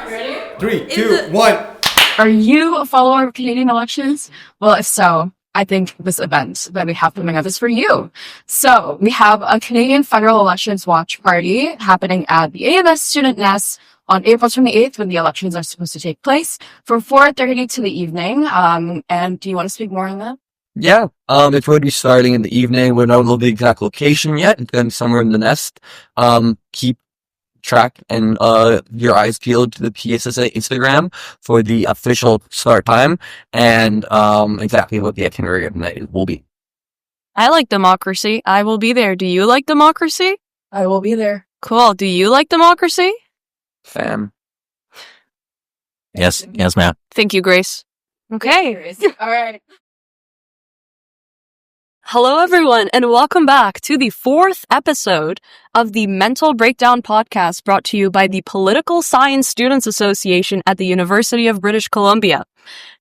Ready? 3, 2, 1. Are you a follower of Canadian elections? Well, if so, I think this event that we have coming up is for you. So we have a Canadian Federal Elections Watch Party happening at the AMS Student Nest on April 28th when the elections are supposed to take place from 4:30 to the evening. And do you want to speak more on that? Yeah, it's going to be starting in the evening. We don't know the exact location yet. It's going to be somewhere in the nest. Keep track and your eyes peeled to the PSSA Instagram for the official start time and exactly what the itinerary of the night will be. I like democracy. I will be there. Do you like democracy? I will be there. Cool. Do you like democracy? Fam. Yes, ma'am. Thank you, Grace. Okay. All right. Hello, everyone, and welcome back to the 4th episode of the Mental Breakdown podcast brought to you by the Political Science Students Association at the University of British Columbia.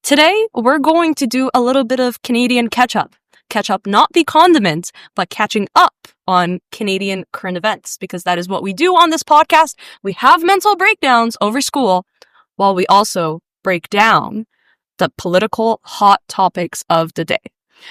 Today, we're going to do a little bit of Canadian catch-up. Catch-up, not the condiment, but catching up on Canadian current events, because that is what we do on this podcast. We have mental breakdowns over school, while we also break down the political hot topics of the day.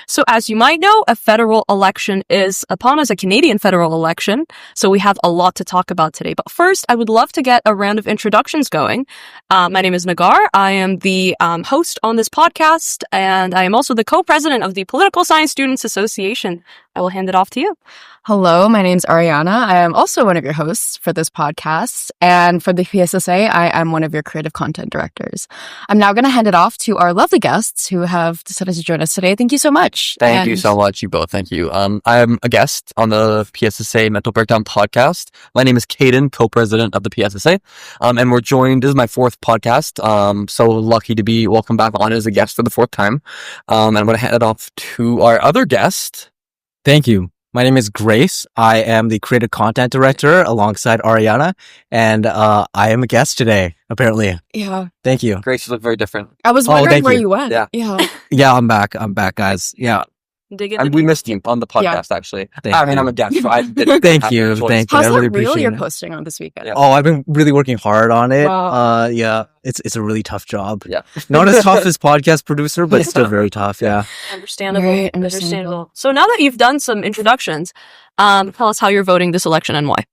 So as you might know, a federal election is upon us, a Canadian federal election. So we have a lot to talk about today. But first, I would love to get a round of introductions going. My name is Nagar. I am the host on this podcast, and I am also the co-president of the Political Science Students Association. I will hand it off to you. Hello, my name's Ariana. I am also one of your hosts for this podcast. And for the PSSA, I am one of your creative content directors. I'm now going to hand it off to our lovely guests who have decided to join us today. Thank you so much. Thank you so much, you both. Thank you. I'm a guest on the PSSA Mental Breakdown podcast. My name is Caden, co-president of the PSSA. And we're joined, this is my 4th podcast. So lucky to be welcomed back on as a guest for the 4th time. And I'm going to hand it off to our other guest. Thank you. My name is Grace. I am the creative content director alongside Ariana, and I am a guest today, apparently. Yeah. Thank you. Grace, you look very different. I was wondering where you went. Yeah. Yeah, I'm back, guys. Yeah. We missed you on the podcast, actually. I'm a guest, so I didn't Thank you. How's I really that reel appreciate you're it. posting on this weekend? Yeah. Oh, I've been really working hard on it. Wow. Yeah, it's a really tough job. Yeah. Not as tough as podcast producer, but still very tough. Yeah. Understandable. Very Understandable. So now that you've done some introductions, tell us how you're voting this election and why.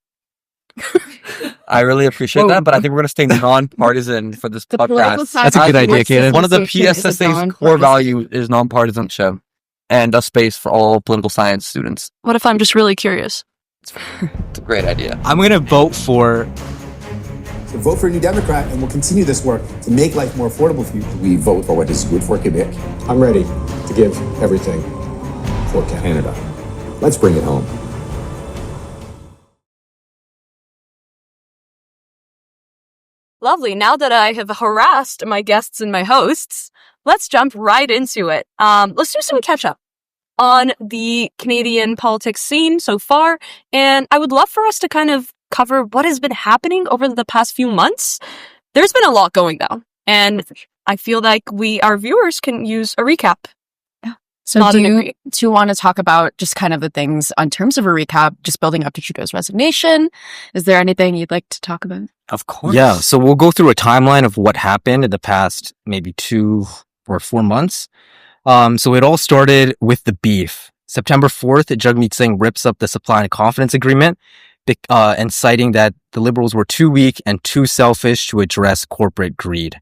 I really appreciate that, but I think we're going to stay non-partisan for this podcast. That's a good idea, Kaden. One of the PSSA's core values is non-partisanship and a space for all political science students. What if I'm just really curious? It's a great idea. I'm going to vote for... So vote for a New Democrat, and we'll continue this work to make life more affordable for you. We vote for what is good for Quebec. I'm ready to give everything for Canada. Let's bring it home. Lovely. Now that I have harassed my guests and my hosts, let's jump right into it. Let's do some catch up on the Canadian politics scene so far. And I would love for us to kind of cover what has been happening over the past few months. There's been a lot going down, and I feel like our viewers can use a recap. So do you want to talk about just kind of the things on terms of a recap, just building up to Trudeau's resignation? Is there anything you'd like to talk about? Of course. Yeah, so we'll go through a timeline of what happened in the past maybe 2 or 4 months. So it all started with the beef. September 4th, Jagmeet Singh rips up the supply and confidence agreement and citing that the Liberals were too weak and too selfish to address corporate greed.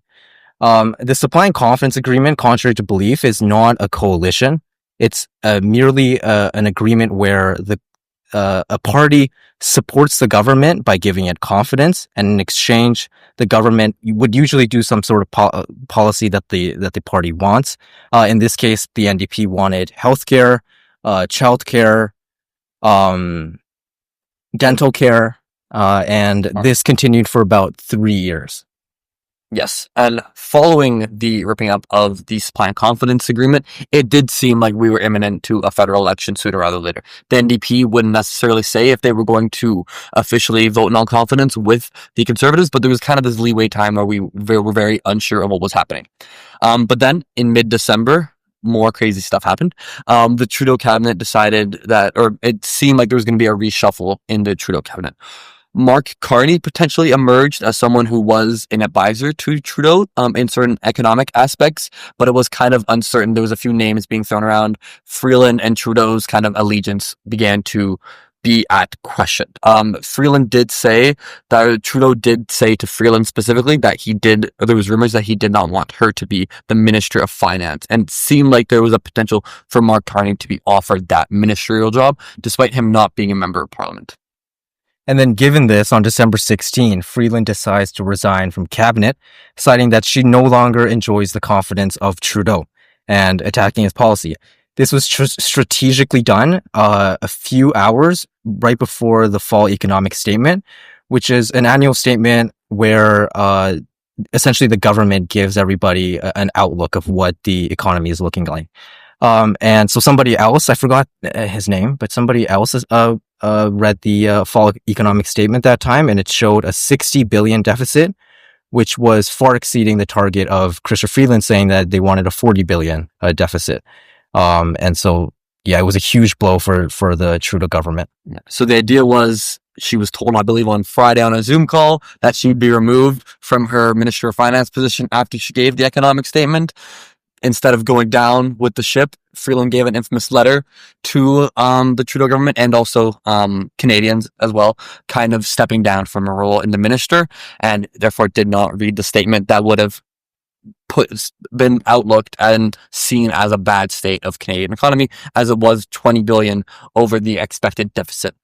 The supply and confidence agreement, contrary to belief, is not a coalition. It's merely an agreement where a party supports the government by giving it confidence, and in exchange, the government would usually do some sort of policy that the party wants. In this case, the NDP wanted healthcare, childcare, dental care, and this continued for about 3 years. Yes, and following the ripping up of the supply and confidence agreement, it did seem like we were imminent to a federal election sooner rather than later. The NDP wouldn't necessarily say if they were going to officially vote non-confidence with the Conservatives, but there was kind of this leeway time where we were very unsure of what was happening. But then in mid-December, more crazy stuff happened. The Trudeau cabinet decided that, or it seemed like there was going to be a reshuffle in the Trudeau cabinet. Mark Carney potentially emerged as someone who was an advisor to Trudeau in certain economic aspects, but it was kind of uncertain. There was a few names being thrown around. Freeland and Trudeau's kind of allegiance began to be at question. Freeland did say that Trudeau did say to Freeland specifically that there was rumors that he did not want her to be the Minister of Finance, and it seemed like there was a potential for Mark Carney to be offered that ministerial job, despite him not being a member of Parliament. And then given this, on December 16, Freeland decides to resign from cabinet, citing that she no longer enjoys the confidence of Trudeau and attacking his policy. This was strategically done a few hours right before the fall economic statement, which is an annual statement where essentially the government gives everybody an outlook of what the economy is looking like. And so somebody else, I forgot his name, but somebody else read the fall economic statement that time, and it showed a 60 billion deficit, which was far exceeding the target of Chrystia Freeland saying that they wanted a 40 billion deficit. And so, yeah, it was a huge blow for the Trudeau government. Yeah. So the idea was she was told, I believe on Friday on a Zoom call, that she'd be removed from her Minister of Finance position after she gave the economic statement. Instead of going down with the ship, Freeland gave an infamous letter to the Trudeau government and also Canadians as well, kind of stepping down from a role in the minister, and therefore did not read the statement that would have been outlooked and seen as a bad state of Canadian economy, as it was 20 billion over the expected deficit.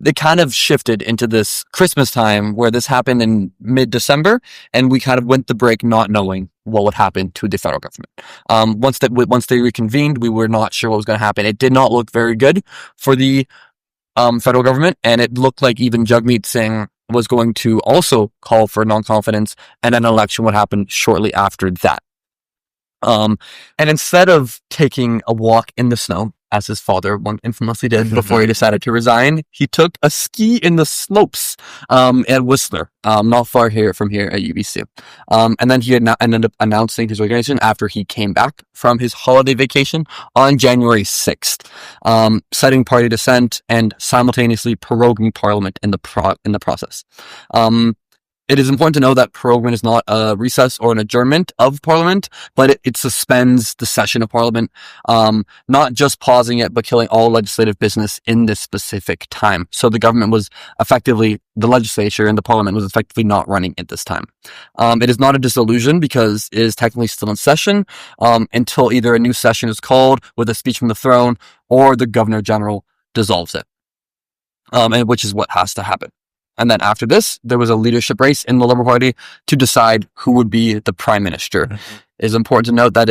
They kind of shifted into this Christmas time where this happened in mid-December, and we kind of went the break not knowing what would happen to the federal government. Once they reconvened, we were not sure what was going to happen. It did not look very good for the federal government, and it looked like even Jagmeet Singh was going to also call for non-confidence, and an election would happen shortly after that. And instead of taking a walk in the snow, as his father infamously did before he decided to resign, he took a ski in the slopes at Whistler, not far from here at UBC. And then he ended up announcing his resignation after he came back from his holiday vacation on January 6th, citing party dissent and simultaneously proroguing Parliament in the process. It is important to know that proroguement is not a recess or an adjournment of Parliament, but it suspends the session of Parliament, not just pausing it, but killing all legislative business in this specific time. So the legislature and the Parliament was effectively not running at this time. It is not a dissolution because it is technically still in session until either a new session is called with a speech from the throne or the Governor General dissolves it, and which is what has to happen. And then after this, there was a leadership race in the Liberal Party to decide who would be the Prime Minister. It is important to note that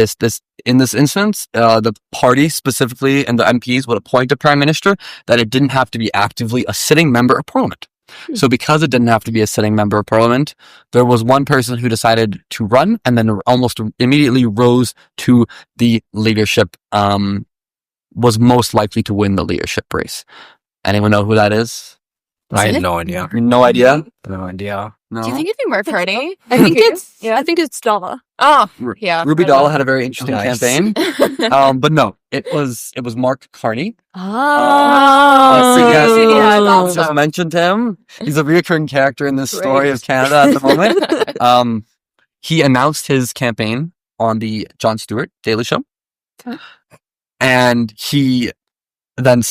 in this instance, the party specifically and the MPs would appoint a Prime Minister, that it didn't have to be actively a sitting member of Parliament. So because it didn't have to be a sitting member of Parliament, there was one person who decided to run and then almost immediately rose to the leadership, was most likely to win the leadership race. Anyone know who that is? I had no idea. No idea? No idea. No. Do you think it'd be Mark Carney? I think it's Dala. Oh, yeah. Ruby Dalla had a very interesting campaign. But no, it was Mark Carney. Yes, just mentioned him. He's a recurring character in this story of Canada at the moment. He announced his campaign on the Jon Stewart Daily Show. Okay. And he then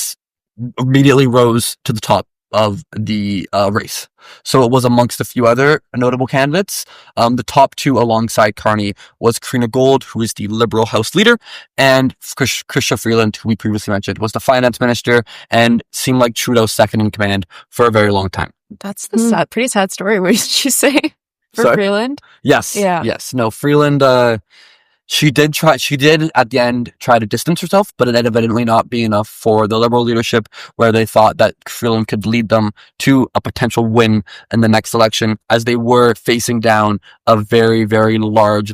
immediately rose to the top of the race. So it was amongst a few other notable candidates. The top two alongside Carney was Karina Gold, who is the Liberal House Leader, and Chrystia Freeland, who we previously mentioned, was the Finance Minister and seemed like Trudeau's second in command for a very long time. That's the pretty sad story. What did you say for Freeland? Yes. Yeah. Yes. No, Freeland, she did at the end try to distance herself, but it ended up evidently not being enough for the Liberal leadership, where they thought that Freeland could lead them to a potential win in the next election, as they were facing down a very, very large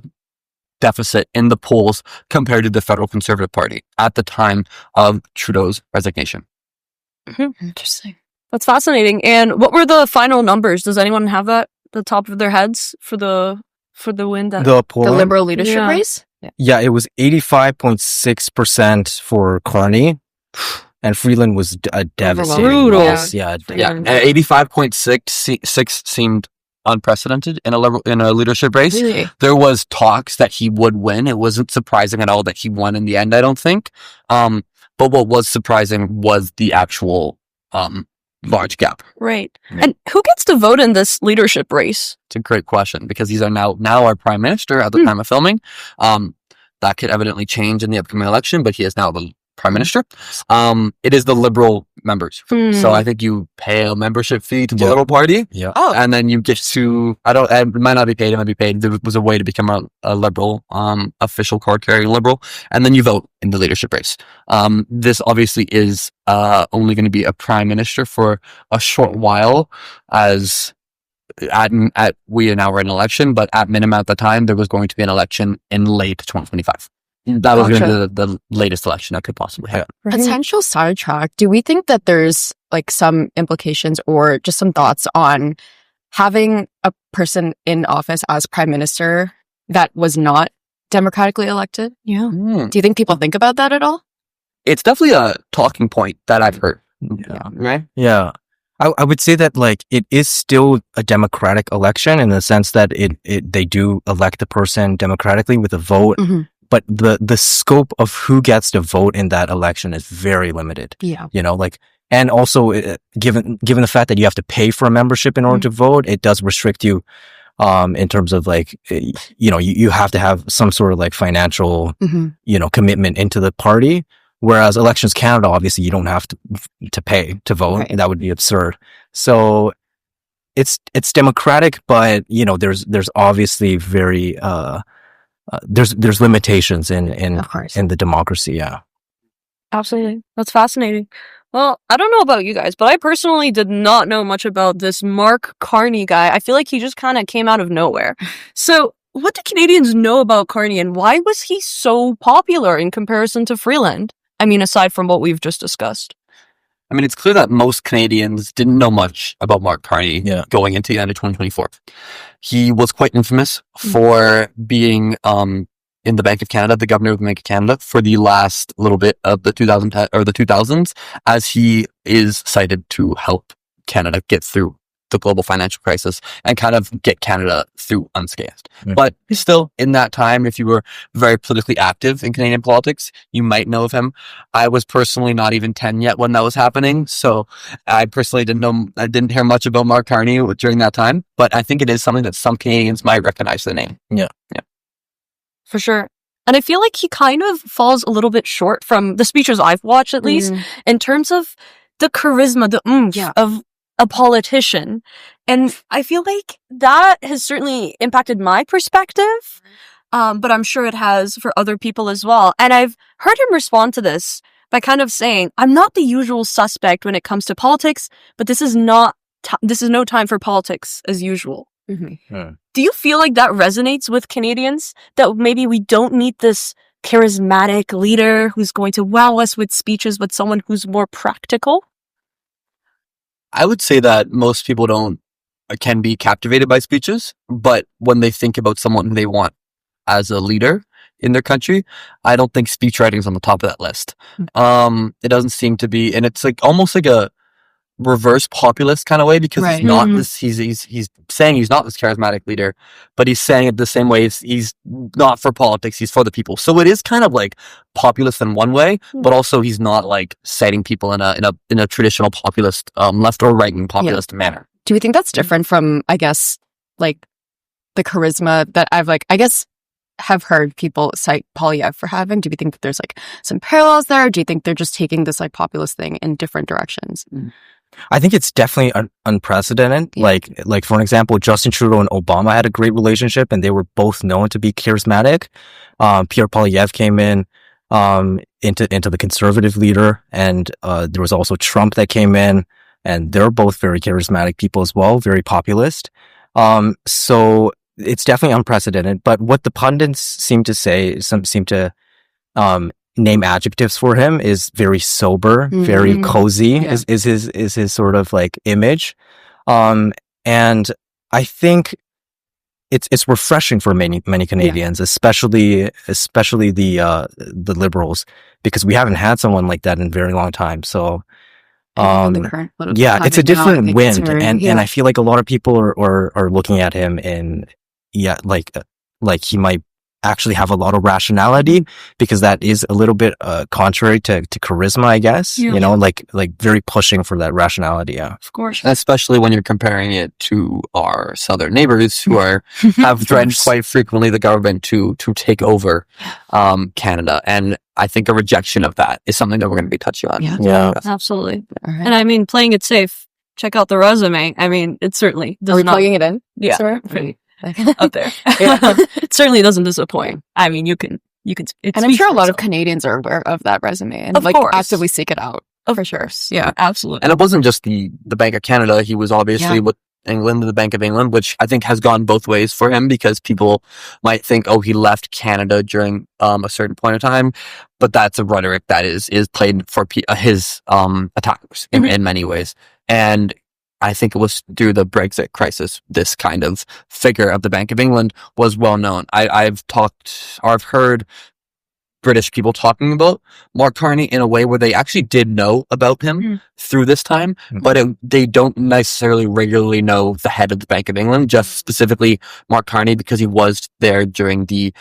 deficit in the polls compared to the Federal Conservative Party at the time of Trudeau's resignation. Interesting. That's fascinating. And what were the final numbers? Does anyone have that at the top of their heads for the win? The Liberal leadership race? Yeah, it was 85.6% for Carney and Freeland was a devastating Brutal. loss. Yeah. Yeah, 85.66 seemed unprecedented in a leadership race. Really? There was talks that he would win. It wasn't surprising at all that he won in the end, I don't think. But what was surprising was the actual large gap. Right. And who gets to vote in this leadership race? It's a great question because he's now our prime minister at the time of filming. That could evidently change in the upcoming election, but he is now the prime minister. It is the Liberal members. So I think you pay a membership fee to the Liberal Party. Yeah. Oh, And then you get to, it might not be paid, it might be paid. There was a way to become a Liberal, official card carrying Liberal. And then you vote in the leadership race. This obviously is, only going to be a prime minister for a short while as we are now in an election, but at minimum at the time, there was going to be an election in late 2025. That was going to be the latest election that could possibly happen. potential sidetrack. Do we think that there's like some implications or just some thoughts on having a person in office as prime minister that was not democratically elected? Yeah. Do you think people think about that at all? It's definitely a talking point that I've heard. Right? Yeah. I would say that like it is still a democratic election in the sense that they do elect the person democratically with a vote, but the scope of who gets to vote in that election is very limited. Yeah. You know, like, and also given the fact that you have to pay for a membership in order to vote, it does restrict you in terms of like, you know, you have to have some sort of like financial, you know, commitment into the party. Whereas Elections Canada, obviously, you don't have to pay to vote. Right. That would be absurd. So it's democratic, but you know, there's obviously very there's limitations in Of course. the democracy. Yeah. Absolutely. That's fascinating. Well, I don't know about you guys, but I personally did not know much about this Mark Carney guy. I feel like he just kind of came out of nowhere. So what do Canadians know about Carney and why was he so popular in comparison to Freeland? I mean, aside from what we've just discussed. I mean, it's clear that most Canadians didn't know much about Mark Carney going into the end of 2024. He was quite infamous for being in the Bank of Canada, the governor of the Bank of Canada, for the last little bit of the 2000s, as he is cited to help Canada get through the global financial crisis and kind of get Canada through unscathed. But still, in that time, if you were very politically active in Canadian politics, you might know of him. I was personally not even 10 yet when that was happening, so I personally didn't hear much about Mark Carney during that time, but I think it is something that some Canadians might recognize the name. Yeah. For sure. And I feel like he kind of falls a little bit short from the speeches I've watched, at least, in terms of the charisma, the oomph of a politician. And I feel like that has certainly impacted my perspective, but I'm sure it has for other people as well. And I've heard him respond to this by kind of saying, I'm not the usual suspect when it comes to politics, but this is no time for politics as usual. Do you feel like that resonates with Canadians? That maybe we don't need this charismatic leader who's going to wow us with speeches, but someone who's more practical? I would say that most people can be captivated by speeches, but when they think about someone they want as a leader in their country, I don't think speech writing is on the top of that list. It doesn't seem to be, and it's like almost like a reverse populist kind of way, because he's not this, he's saying he's not this charismatic leader, but he's saying it the same way he's not for politics, he's for the people. So it is kind of like populist in one way, but also he's not like citing people in a traditional populist, left or right wing populist manner. Do we think that's different from, I guess, like the charisma that have heard people cite Polyev for having? Do we think that there's like some parallels there? Or do you think they're just taking this like populist thing in different directions? I think it's definitely unprecedented. Yeah. Like for an example, Justin Trudeau and Obama had a great relationship, and they were both known to be charismatic. Pierre Poilievre came in into the conservative leader, and there was also Trump that came in, and they're both very charismatic people as well, very populist. So it's definitely unprecedented. But what the pundits seem to say, some seem to name adjectives for him, is very sober, very cozy, is his sort of like image. And I think it's refreshing for many Canadians, especially the Liberals, because we haven't had someone like that in a very long time. So The current political yeah, it's a climate now, I different think it's wind, very- and I feel like a lot of people are looking at him and like he might actually have a lot of rationality, because that is a little bit contrary to charisma, I guess. Yeah. You know, like very pushing for that rationality. Yeah. Of course. Especially when you're comparing it to our southern neighbors who have threatened quite frequently the government to take over Canada. And I think a rejection of that is something that we're going to be touching on. Yeah. Absolutely. All right. And I mean, playing it safe, check out the resume. I mean, it certainly does Are we not... plugging it in? Yeah. Sorry? Pretty up there. It certainly doesn't disappoint. I mean, you can, it And I'm speaks sure a for lot of itself. Canadians are aware of that resume and Of like course. actively seek it out. Of for sure. course. Yeah, absolutely. And it wasn't just the Bank of Canada. He was obviously with England, the Bank of England, which I think has gone both ways for him, because people might think, oh, he left Canada during a certain point of time, but that's a rhetoric that is played for his attackers in many ways. And I think it was through the Brexit crisis, this kind of figure of the Bank of England was well known. I've heard British people talking about Mark Carney in a way where they actually did know about him through this time, but they don't necessarily regularly know the head of the Bank of England, just specifically Mark Carney, because he was there during the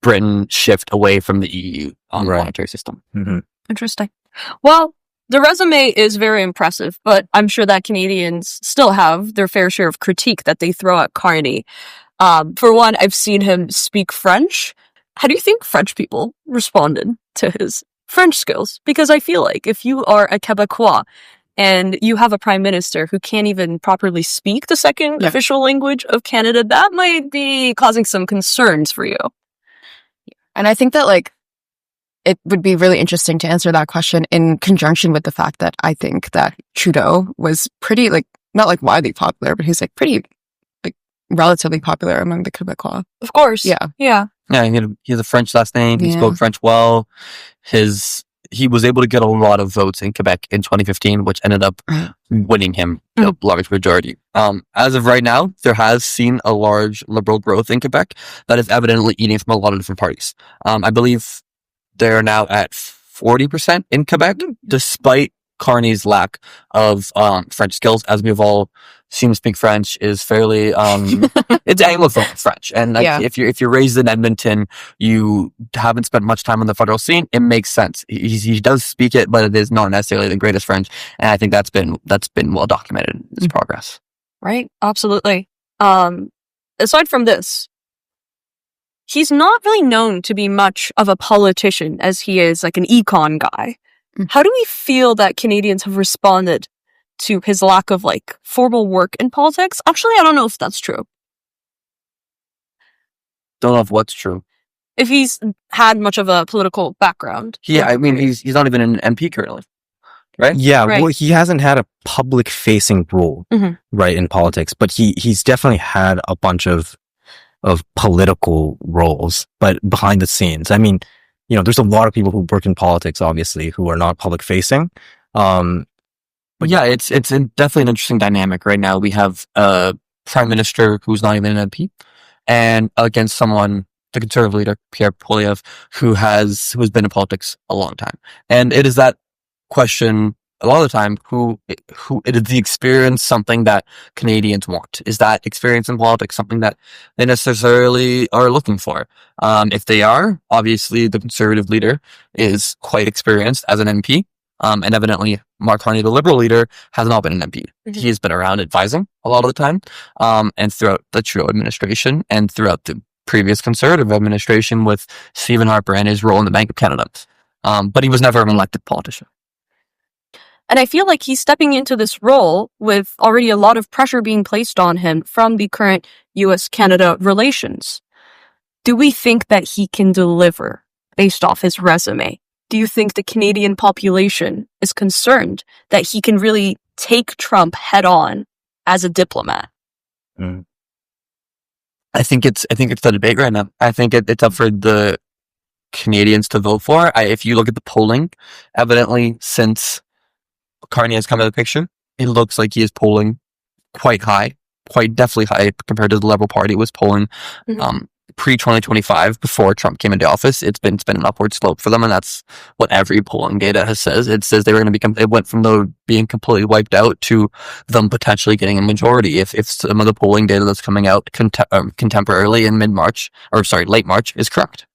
Britain shift away from the EU monetary system. Mm-hmm. Interesting. Well, the resume is very impressive, but I'm sure that Canadians still have their fair share of critique that they throw at Carney. For one, I've seen him speak French. How do you think French people responded to his French skills? Because I feel like if you are a Quebecois and you have a prime minister who can't even properly speak the second official language of Canada, that might be causing some concerns for you. And I think that like it would be really interesting to answer that question in conjunction with the fact that I think that Trudeau was pretty like, not like widely popular, but he's like pretty like relatively popular among the Quebecois. Of course. Yeah. Yeah. Yeah, he has a French last name. He Yeah. spoke French well. He was able to get a lot of votes in Quebec in 2015, which ended up winning him the large majority. As of right now, there has seen a large liberal growth in Quebec that is evidently eating from a lot of different parties. I believe they're now at 40% in Quebec, despite Carney's lack of French skills. As we've all seen him speak French, is fairly it's Anglophone French, and like, if you're raised in Edmonton, you haven't spent much time on the federal scene. It makes sense. He does speak it, but it is not necessarily the greatest French, and I think that's been well documented in his progress. Right. Absolutely. Aside from this, he's not really known to be much of a politician, as he is like an econ guy. How do we feel that Canadians have responded to his lack of like formal work in politics? Actually, I don't know if that's true. Don't know if what's true. If he's had much of a political background. Yeah, I mean, he's not even an MP currently, right? Yeah, Right. well, he hasn't had a public-facing role, right, in politics, but he's definitely had a bunch of political roles, but behind the scenes. I mean, you know, there's a lot of people who work in politics, obviously, who are not public-facing. But yeah, it's definitely an interesting dynamic right now. We have a prime minister who's not even an MP, and against someone, the conservative leader Pierre Poilievre, who has been in politics a long time. And it is that question a lot of the time: who is the experience something that Canadians want? Is that experience in politics something that they necessarily are looking for? If they are, obviously the conservative leader is quite experienced as an MP. And evidently, Mark Carney, the Liberal leader, has not been an MP. He has been around advising a lot of the time, and throughout the Trudeau administration and throughout the previous Conservative administration with Stephen Harper and his role in the Bank of Canada. But he was never an elected politician. And I feel like he's stepping into this role with already a lot of pressure being placed on him from the current US-Canada relations. Do we think that he can deliver based off his resume? Do you think the Canadian population is concerned that he can really take Trump head on as a diplomat? I think it's the debate right now. I think it's up for the Canadians to vote for. If you look at the polling, evidently since Carney has come into the picture, it looks like he is polling quite high quite definitely high compared to the Liberal Party was polling pre-2025 before Trump came into office. It's been an upward slope for them, and that's what every polling data has says. It says they were going to become. It went from being completely wiped out to them potentially getting a majority. If some of the polling data that's coming out contemporarily in late March is correct.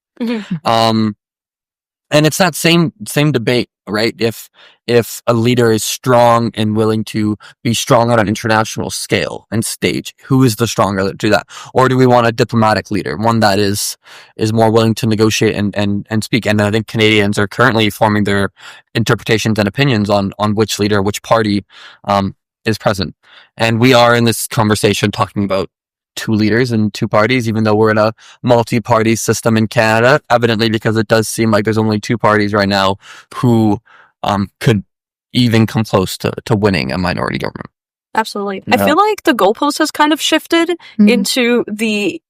And it's that same debate, right? If a leader is strong and willing to be strong on an international scale and stage, who is the stronger to do that? Or do we want a diplomatic leader, one that is more willing to negotiate and speak? And I think Canadians are currently forming their interpretations and opinions on which leader, which party is present. And we are in this conversation talking about two leaders and two parties, even though we're in a multi-party system in Canada, evidently because it does seem like there's only two parties right now who could even come close to winning a minority government. Absolutely. Yeah. I feel like the goalpost has kind of shifted into the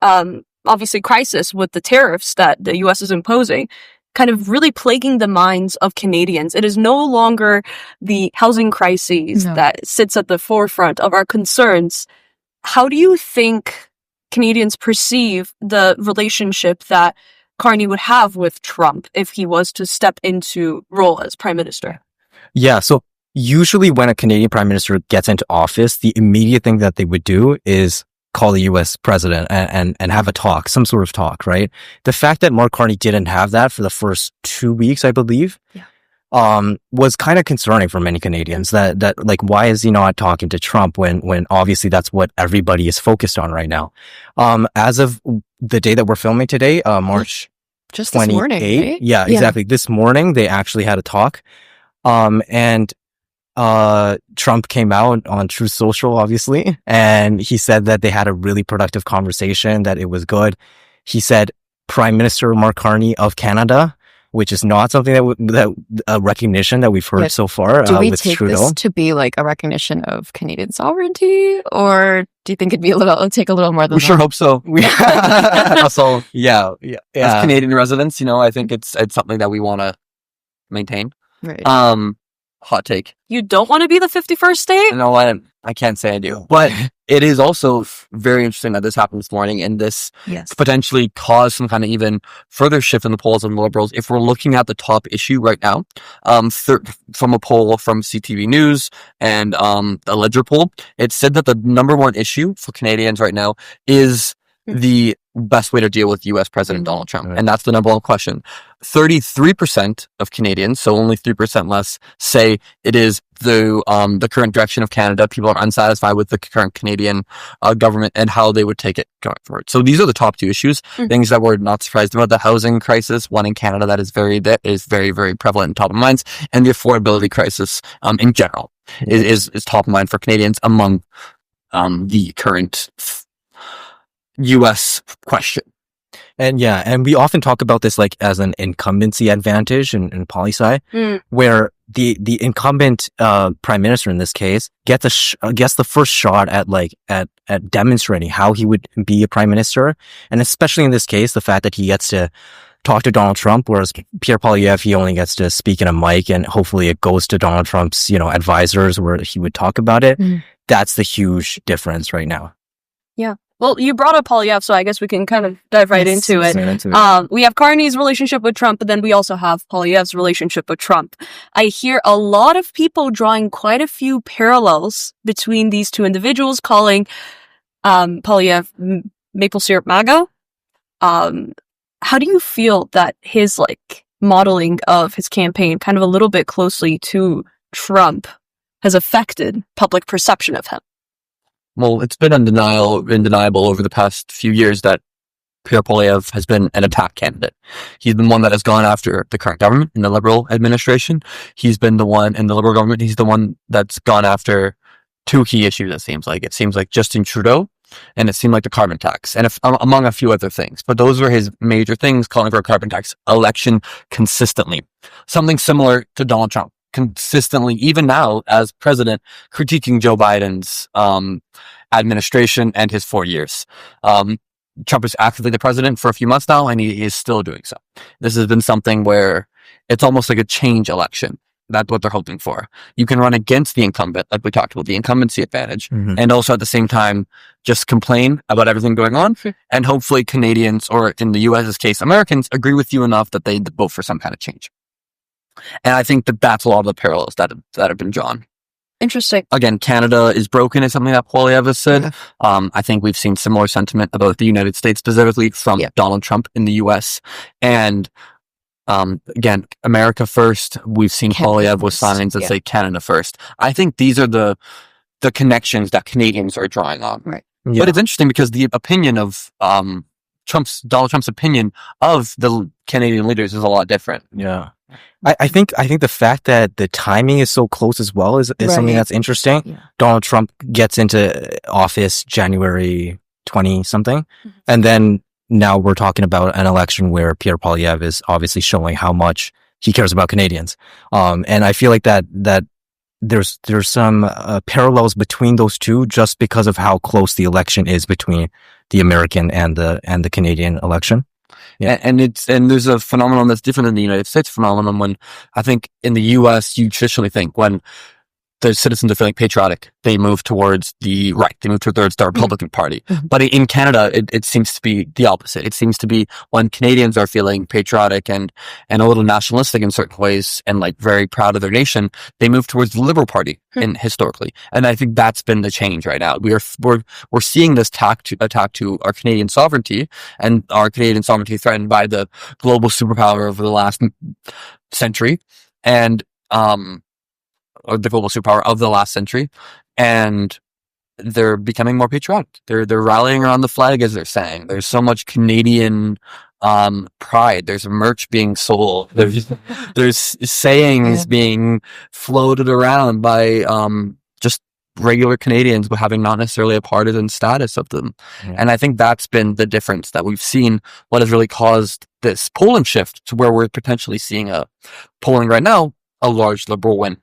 obviously crisis with the tariffs that the U.S. is imposing, kind of really plaguing the minds of Canadians. It is no longer the housing crises that sits at the forefront of our concerns. How do you think Canadians perceive the relationship that Carney would have with Trump if he was to step into role as prime minister? Yeah, so usually when a Canadian prime minister gets into office, the immediate thing that they would do is call the U.S. president and have a talk, some sort of talk, right? The fact that Mark Carney didn't have that for the first 2 weeks, I believe, was kind of concerning for many Canadians that like, why is he not talking to Trump when obviously that's what everybody is focused on right now? As of the day that we're filming today, March just 28th, this morning, right? Yeah, exactly. This morning, they actually had a talk. And Trump came out on Truth Social, obviously, and he said that they had a really productive conversation, that it was good. He said Prime Minister Mark Carney of Canada, which is not something that a recognition that we've heard so far. Do we with take Trudeau. this to be like a recognition of Canadian sovereignty, or do you think it'd take a little more than We that? sure hope so. Also, Yeah. as Canadian residents, I think it's something that we want to maintain. Right. Hot take. You don't want to be the 51st state? No, I can't say I do. But it is also very interesting that this happened this morning, and this potentially caused some kind of even further shift in the polls of the Liberals. If we're looking at the top issue right now, from a poll from CTV News and the Ledger poll, it said that the number one issue for Canadians right now is the best way to deal with U.S. President Donald Trump. And that's the number one question. 33% of Canadians, so only 3% less, say it is the current direction of Canada. People are unsatisfied with the current Canadian government and how they would take it going forward. So these are the top two issues, things that we're not surprised about. The housing crisis, one in Canada that is very, very prevalent and top of minds, and the affordability crisis in general is top of mind for Canadians among the current U.S. question. And we often talk about this like as an incumbency advantage in Poli Sci, where the incumbent prime minister in this case gets the first shot at demonstrating how he would be a prime minister, and especially in this case, the fact that he gets to talk to Donald Trump, whereas Pierre Poilievre, he only gets to speak in a mic, and hopefully it goes to Donald Trump's advisors where he would talk about it. That's the huge difference right now. Yeah. Well, you brought up Poilievre, so I guess we can kind of dive right into it. We have Carney's relationship with Trump, but then we also have Poilievre's relationship with Trump. I hear a lot of people drawing quite a few parallels between these two individuals, calling Poilievre maple syrup MAGA. How do you feel that his modeling of his campaign kind of a little bit closely to Trump has affected public perception of him? Well, it's been undeniable over the past few years that Pierre Poilievre has been an attack candidate. He's been one that has gone after the current government in the Liberal administration. He's been the one in the Liberal government. He's the one that's gone after two key issues, it seems like. It seems like Justin Trudeau, and it seemed like the carbon tax, and among a few other things. But those were his major things, calling for a carbon tax election consistently. Something similar to Donald Trump. Consistently, even now as president, critiquing Joe Biden's administration and his 4 years. Trump is actively the president for a few months now, and he is still doing so. This has been something where it's almost like a change election. That's what they're hoping for. You can run against the incumbent, like we talked about, the incumbency advantage, and also at the same time just complain about everything going on, and hopefully Canadians, or in the U.S.'s case, Americans, agree with you enough that they vote for some kind of change. And I think that that's a lot of the parallels that have been drawn. Interesting. Again, Canada is broken is something that Poilievre has said. I think we've seen similar sentiment about the United States, specifically from Donald Trump in the U.S. And again, America first. We've seen Poilievre with signs that say Canada first. I think these are the connections that Canadians are drawing on. Right. Yeah. But it's interesting because the opinion of Donald Trump's opinion of the Canadian leaders is a lot different. Yeah. I think the fact that the timing is so close as well is something that's interesting. Yeah. Donald Trump gets into office January 20 something, and then now we're talking about an election where Pierre Poilievre is obviously showing how much he cares about Canadians. And I feel like that there's some parallels between those two just because of how close the election is between the American and the Canadian election. Yeah. And there's a phenomenon that's different than the United States phenomenon when I think in the US you traditionally think when the citizens are feeling patriotic, they move towards the right. They move towards the Republican Party. But in Canada, it seems to be the opposite. It seems to be when Canadians are feeling patriotic and a little nationalistic in certain ways and like very proud of their nation, they move towards the Liberal Party historically. And I think that's been the change right now. We're seeing this attack to our Canadian sovereignty and our Canadian sovereignty threatened by the global superpower over the last century. And, or the global superpower of the last century, and they're becoming more patriotic. They're rallying around the flag, as they're saying. There's so much Canadian pride. There's merch being sold. There's sayings being floated around by just regular Canadians, but having not necessarily a partisan status of them. And I think that's been the difference that we've seen. What has really caused this polling shift to where we're potentially seeing polling right now a large Liberal win.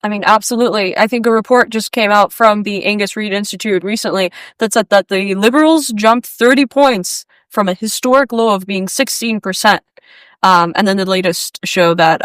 I mean, absolutely. I think a report just came out from the Angus Reid Institute recently that said that the Liberals jumped 30 points from a historic low of being 16%. And then the latest show that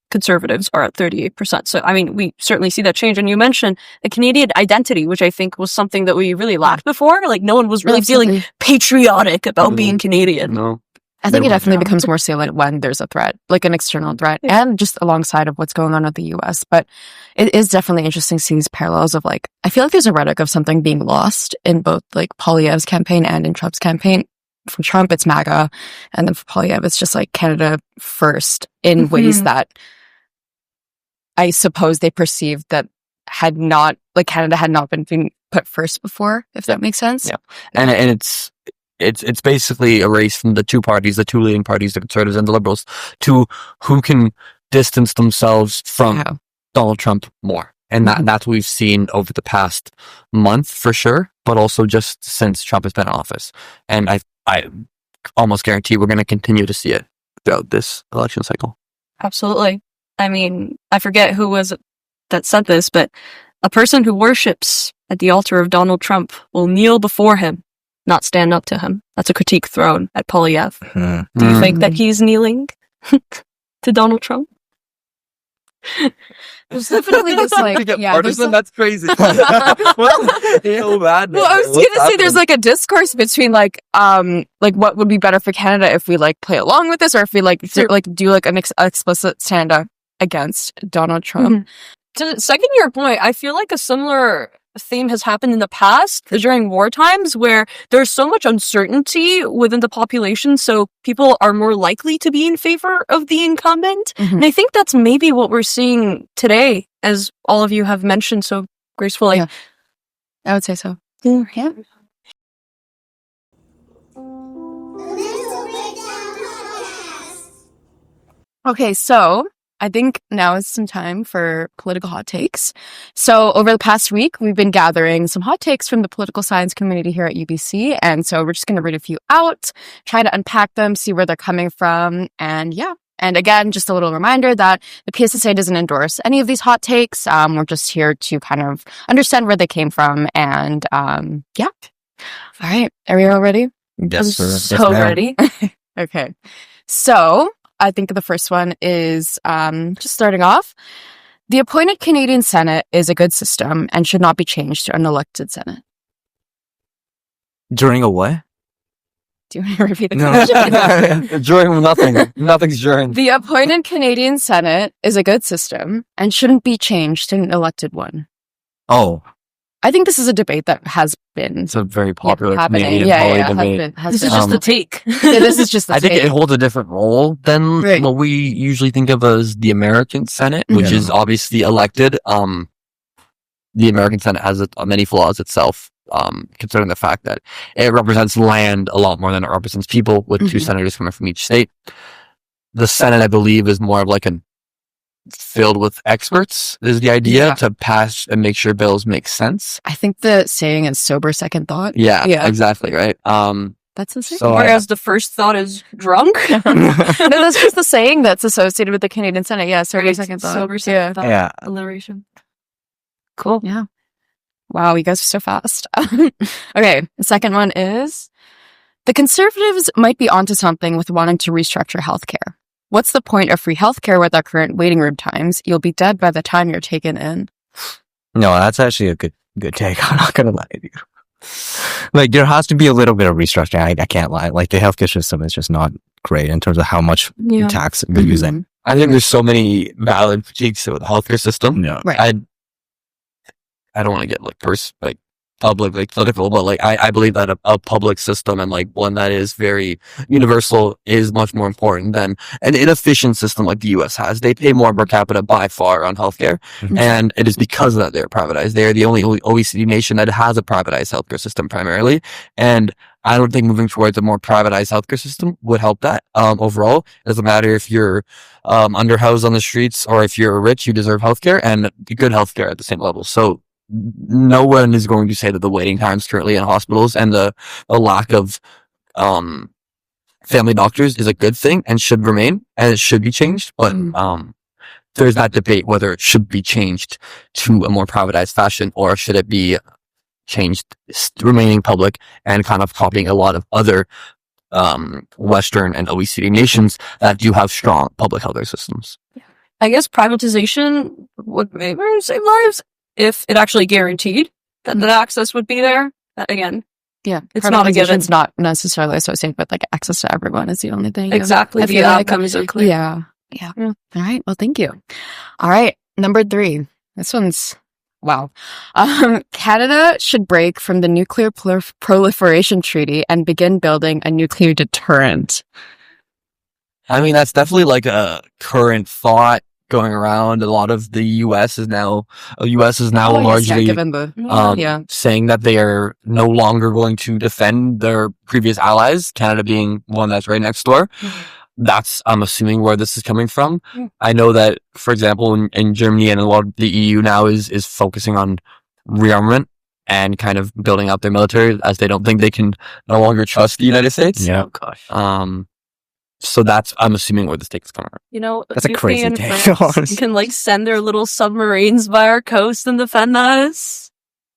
Conservatives are at 38%. So, I mean, we certainly see that change. And you mentioned a Canadian identity, which I think was something that we really lacked before. Like, no one was really feeling patriotic about being Canadian. No. I think it definitely becomes more salient when there's a threat, like an external threat, and just alongside of what's going on with the U.S. But it is definitely interesting to see these parallels of like, I feel like there's a rhetoric of something being lost in both like Poilievre's campaign and in Trump's campaign. For Trump, it's MAGA, and then for Poilievre, it's just like Canada first in ways that I suppose they perceived that Canada had not been put first before, if that makes sense. Yeah. And it's basically a race from the two leading parties, the Conservatives and the Liberals, to who can distance themselves from Donald Trump more. And that's what we've seen over the past month for sure, but also just since Trump has been in office. And I almost guarantee we're going to continue to see it throughout this election cycle. Absolutely. I mean, I forget who was it that said this, but a person who worships at the altar of Donald Trump will kneel before him, not stand up to him. That's a critique thrown at Poilievre. Do you think that he's kneeling to Donald Trump? There's definitely this like, that's crazy. So bad. Well, I was gonna say there's like a discourse between like what would be better for Canada if we like play along with this, or if we do like an explicit stand up against Donald Trump. To second your point, I feel like a similar theme has happened in the past during war times where there's so much uncertainty within the population, so people are more likely to be in favor of the incumbent. And I think that's maybe what we're seeing today, as all of you have mentioned so gracefully. Yeah. I would say so. Yeah. Okay, so I think now is some time for political hot takes. So over the past week, we've been gathering some hot takes from the political science community here at UBC. And so we're just going to read a few out, try to unpack them, see where they're coming from. And yeah. And again, just a little reminder that the PSSA doesn't endorse any of these hot takes. We're just here to kind of understand where they came from. And yeah. All right. Are we all ready? Yes, sir. So ready. Okay. So I think the first one is just starting off. The appointed Canadian Senate is a good system and should not be changed to an elected Senate. During a what? Do you want to repeat the No. question? During nothing. Nothing's during. The appointed Canadian Senate is a good system and shouldn't be changed to an elected one. Oh, I think this is a debate that has been It's a very popular happening. Canadian Yeah, poly yeah, debate. This is just the take. This is just the I think take. it holds a different role than Right. what we usually think of as the American Senate, which Yeah. is obviously elected. The American Senate has many flaws itself, considering the fact that it represents land a lot more than it represents people, with two Mhm. senators coming from each state. The Senate, I believe, is more of like a filled with experts, is the idea, Yeah. to pass and make sure bills make sense. I think the saying is sober second thought. Yeah, Yeah. exactly, right? That's the saying. So Whereas the first thought is drunk. No, that's just the saying that's associated with the Canadian Senate. Yeah, sober second thought. Sober second thought. yeah. Alliteration. Cool. Yeah. Wow, you guys are so fast. Okay, the second one is the Conservatives might be onto something with wanting to restructure healthcare. What's the point of free healthcare with our current waiting room times? You'll be dead by the time you're taken in. No, that's actually a good take. I'm not gonna lie to you. Like, there has to be a little bit of restructuring. I can't lie. Like, the healthcare system is just not great in terms of how much Yeah. tax we're using. I think there's so many valid critiques of the healthcare system. Yeah. Right. I don't want to get like public, like political, but like I believe that a public system, and like one that is very universal, is much more important than an inefficient system like the US has. They pay more per capita by far on healthcare, Mhm. and it is because of that they're privatized. They're the only OECD nation that has a privatized healthcare system primarily, and I don't think moving towards a more privatized healthcare system would help that overall. It doesn't matter if you're underhoused on the streets or if you're rich, you deserve healthcare and good healthcare at the same level. So no one is going to say that the waiting times currently in hospitals and the lack of family doctors is a good thing and should remain, and it should be changed. But there's that debate whether it should be changed to a more privatized fashion, or should it be changed, remaining public, and kind of copying a lot of other Western and OECD nations that do have strong public healthcare systems. I guess privatization would maybe save lives if it actually guaranteed that the access would be there. Again, Yeah. It's not a given. Privatization's not necessarily associated with like access to everyone is the only thing. exactly. I The feel like- outcomes are clear. Yeah. Yeah. Yeah. All right. Well, thank you. All right. Number 3. This one's wow. Canada should break from the nuclear proliferation treaty and begin building a nuclear deterrent. I mean, that's definitely like a current thought going around. A lot of the U.S. is now largely given the yeah. saying that they are no longer going to defend their previous allies, Canada being one that's right next door. That's, I'm assuming, where this is coming from. I know that, for example, in Germany and a lot of the EU now is focusing on rearmament and kind of building out their military, as they don't think they can no longer trust the United States. Yeah. Oh gosh. So that's, I'm assuming, where this take is coming from. You know, That's a UK crazy and take, France honestly. can like send their little submarines by our coast and defend us.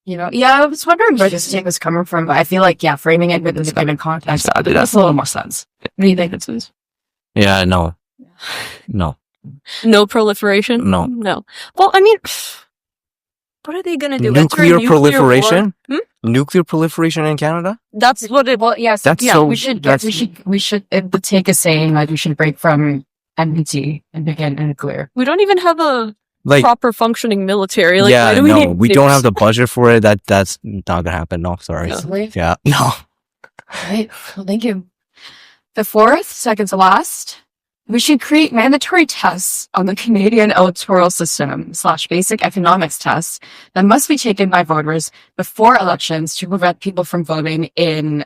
You know, yeah, I was wondering where this take was coming from, but I feel like, yeah, framing it within the given context, that's a little more sense. What do you think it is? Yeah, no. No. No proliferation? No. No. Well, I mean, what are they going to do? Enter a Nuclear nuclear proliferation? war? Nuclear proliferation in Canada? That's what it. Well, yes, That's yeah, so- we should, that's- it would take a saying like we should break from NPT and begin nuclear. We don't even have a Like, proper functioning military. Like, yeah, why do we no, need we don't nukes? have the budget for it. That's not gonna happen. No, sorry. No. Yeah. No. Right. Well, thank you. The 4th, second to last, we should create mandatory tests on the Canadian electoral system / basic economics tests that must be taken by voters before elections to prevent people from voting in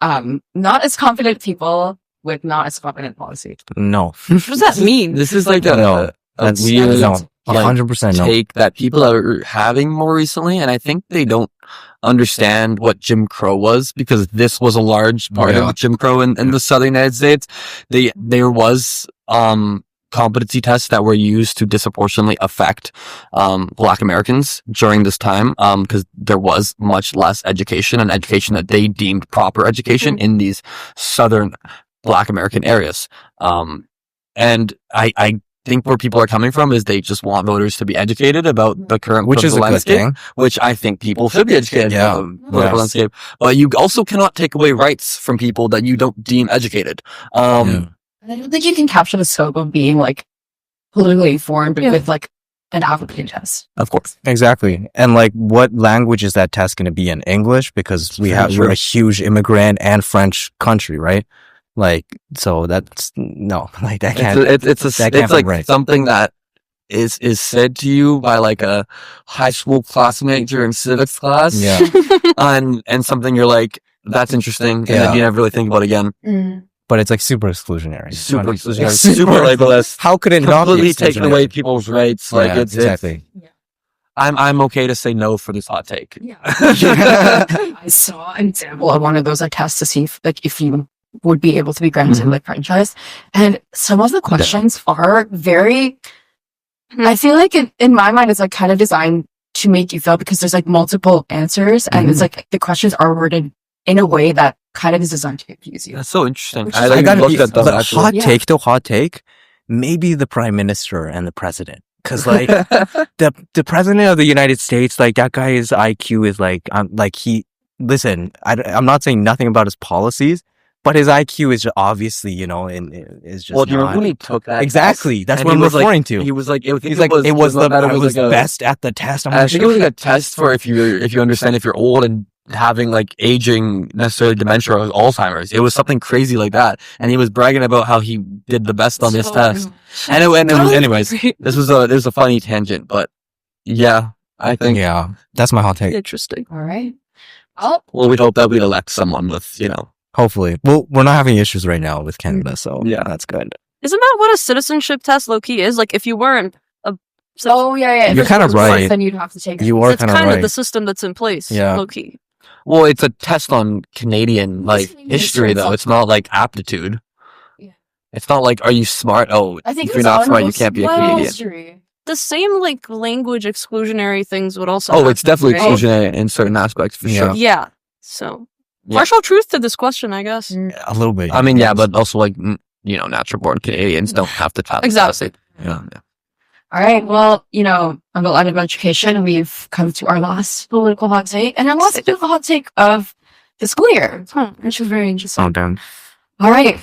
not as confident people with not as confident policy. No. What does that mean? This is like No. a That's weird no. like, 100% no. take that people are having more recently, and I think they don't understand what Jim Crow was, because this was a large part Yeah. of Jim Crow in the southern United States. There was competency tests that were used to disproportionately affect Black Americans during this time, because there was much less education, and education that they deemed proper education in these southern Black American areas. And I think where people are coming from is they just want voters to be educated about the current Which is a political good landscape, thing. which I think people should be educated Yeah. about the political landscape. But you also cannot take away rights from people that you don't deem educated. And I don't think you can capture the scope of being like politically informed with like an aptitude test. Of course. Exactly. And like, what language is that test going to be in? English? Because we're a huge immigrant and French country, right? Like, so that's no, like that can't. It's like right. something that is said to you by like a high school classmate during civics class. Yeah. and something you're like, that's interesting. And then you never really think about it again. But it's like super exclusionary. Super exclusionary. Super labelist. How could it not be completely taking exclusionary? away people's rights? Like Yeah, it's exactly. I'm okay to say no for this hot take. Yeah. I saw an example of one of those like tests to see if you would be able to be granted like franchise, and some of the questions are very. I feel like in my mind it's like kind of designed to make you feel, because there's like multiple answers, and it's like the questions are worded in a way that kind of is designed to confuse you. That's so interesting. Which is- I gotta looked be, at them but actually. hot take, maybe the prime minister and the president. Cause like the president of the United States, like that guy's IQ is like, listen, I'm not saying nothing about his policies, but his IQ is obviously, is just Well, do you remember not. when he took that? Exactly. That's And what he I'm was like- referring to. He was like, He's like, it was the I I was like a- best at the test. I'm I like, think it was like a test for if you understand if you're old and having like aging, necessarily dementia or Alzheimer's. It was something crazy like that, and he was bragging about how he did the best on this test. And it was, anyways, this was a funny tangent, but yeah, I think. yeah, that's my hot take. Interesting. All right. Oh, Well, we'd hope that we'd elect someone with, Hopefully. Well, we're not having issues right now with Canada, so Yeah. that's good. Isn't that what a citizenship test low key is? Like if you weren't a oh yeah. If You're it's kind of worse, right. Then you'd have to take. You are it's kind of kind of right. the system that's in place. Yeah. Low key. Well, it's a test on Canadian like Canadian history, though. history. It's not like aptitude. Yeah. It's not like, are you smart? Oh, I think if you're not smart, you can't be a Canadian. History. The same like language exclusionary things would also. Oh, happen, it's definitely right? exclusionary in certain aspects for Yeah. sure. Yeah. So Yeah. partial truth to this question, I guess. A little bit. I mean, yeah, but also like natural born Canadians don't have to pass. Exactly. Yeah. All right. Well, on the line of education, we've come to our last political hot take, and our last political hot take of the school year, which is very interesting. Oh, damn. All right.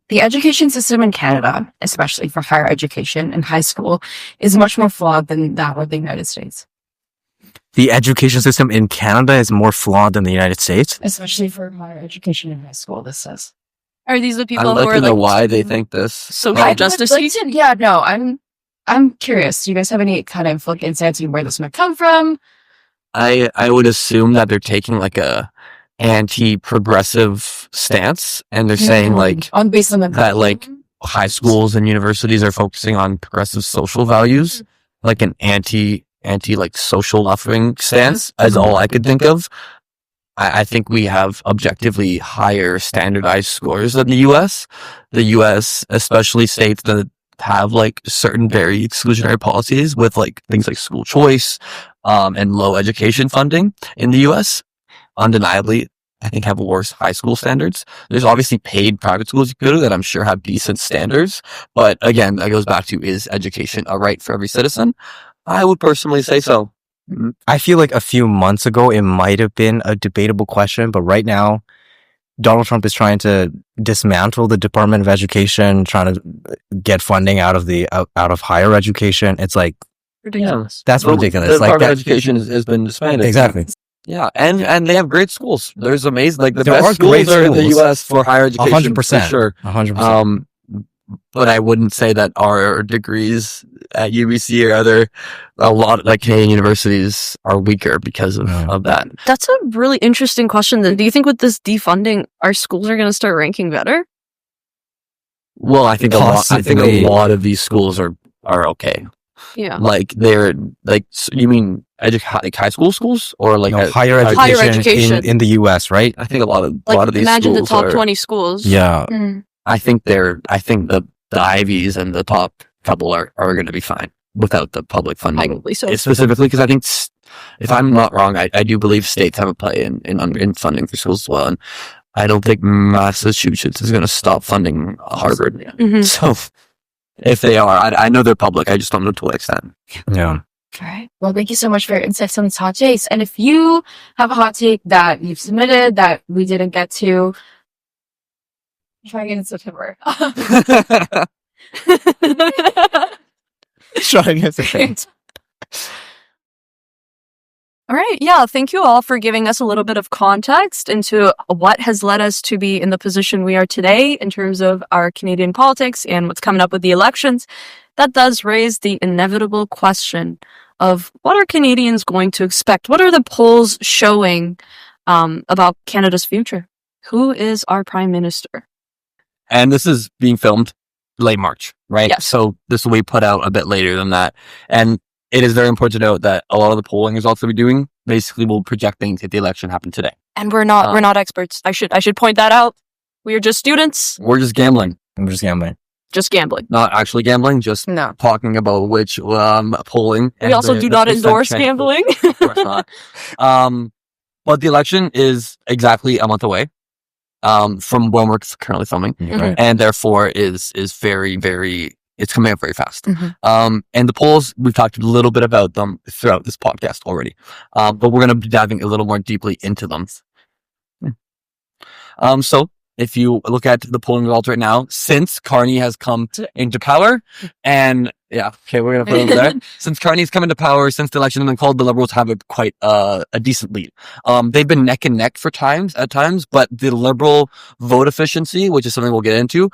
The education system in Canada, especially for higher education and high school, is much more flawed than that of the United States, The education system in Canada is more flawed than the United States. especially for higher education in high school. This says. Are these the people I'd like who are to know like why they think this. social I justice? would like to- yeah, no, I'm curious. Do you guys have any kind of like insights on where this might come from? I would assume that they're taking like a anti-progressive stance, and they're saying like based on the that like high schools and universities are focusing on progressive social values, like an anti like social left-wing stance, as all I could think of. I think we have objectively higher standardized scores than the US. The US, especially states that have like certain very exclusionary policies with like things like school choice, and low education funding in the US, undeniably, I think have worse high school standards. There's obviously paid private schools you go to that I'm sure have decent standards. But again, that goes back to, is education a right for every citizen? I would personally say so. I feel like a few months ago, it might have been a debatable question, but right now, Donald Trump is trying to dismantle the Department of Education, trying to get funding out of higher education. It's like, Ridiculous. that's The ridiculous. Like Department of that, Education has been disbanded. exactly. Yeah, and they have great schools. There's amazing, like the There best are great schools are in the schools. U.S. for higher education, 100%. for sure. 100%. But I wouldn't say that our degrees at UBC or a lot like Canadian universities are weaker because of that. That's a really interesting question. Then, do you think with this defunding, our schools are going to start ranking better? Well, I think Possibly. a lot of these schools are okay. Yeah. Like they're like, you mean like high school schools or like Higher education, in the U.S., right? I think a lot of these imagine the schools top are, 20 schools. Yeah. I think the Ivies and the top couple are going to be fine without the public funding. Probably so. Specifically because I think, if I'm not wrong, I do believe states have a play in funding for schools as well. And I don't think Massachusetts is going to stop funding Harvard. Mhm. So if they are, I know they're public. I just don't know to what extent. Yeah. All right. Well, thank you so much for your insights on these hot takes. And if you have a hot take that you've submitted that we didn't get to, try again in September. Trying as a thing. All right. Yeah. Thank you all for giving us a little bit of context into what has led us to be in the position we are today in terms of our Canadian politics and what's coming up with the elections. That does raise the inevitable question of what are Canadians going to expect? What are the polls showing about Canada's future? Who is our prime minister? And this is being filmed late March, right? Yes. So this will be put out a bit later than that. And it is very important to note that a lot of the polling results that we're doing basically will project things if the election happened today. And we're not experts. I should point that out. We are just students, We're just gambling. I'm just gambling. just gambling. Not actually gambling, just No. talking about which polling. We also do not endorse gambling. Of course not. But the election is exactly a month away from when we're currently filming, Right. and therefore is very, very. It's coming up very fast. Mhm. And the polls, we've talked a little bit about them throughout this podcast already, but we're going to be diving a little more deeply into them. So if you look at the polling results right now, since Carney has come into power, and we're going to put it over there. Since Carney's come into power, since the election has been called, the Liberals have quite a decent lead. They've been neck and neck at times, but the Liberal vote efficiency, which is something we'll get into,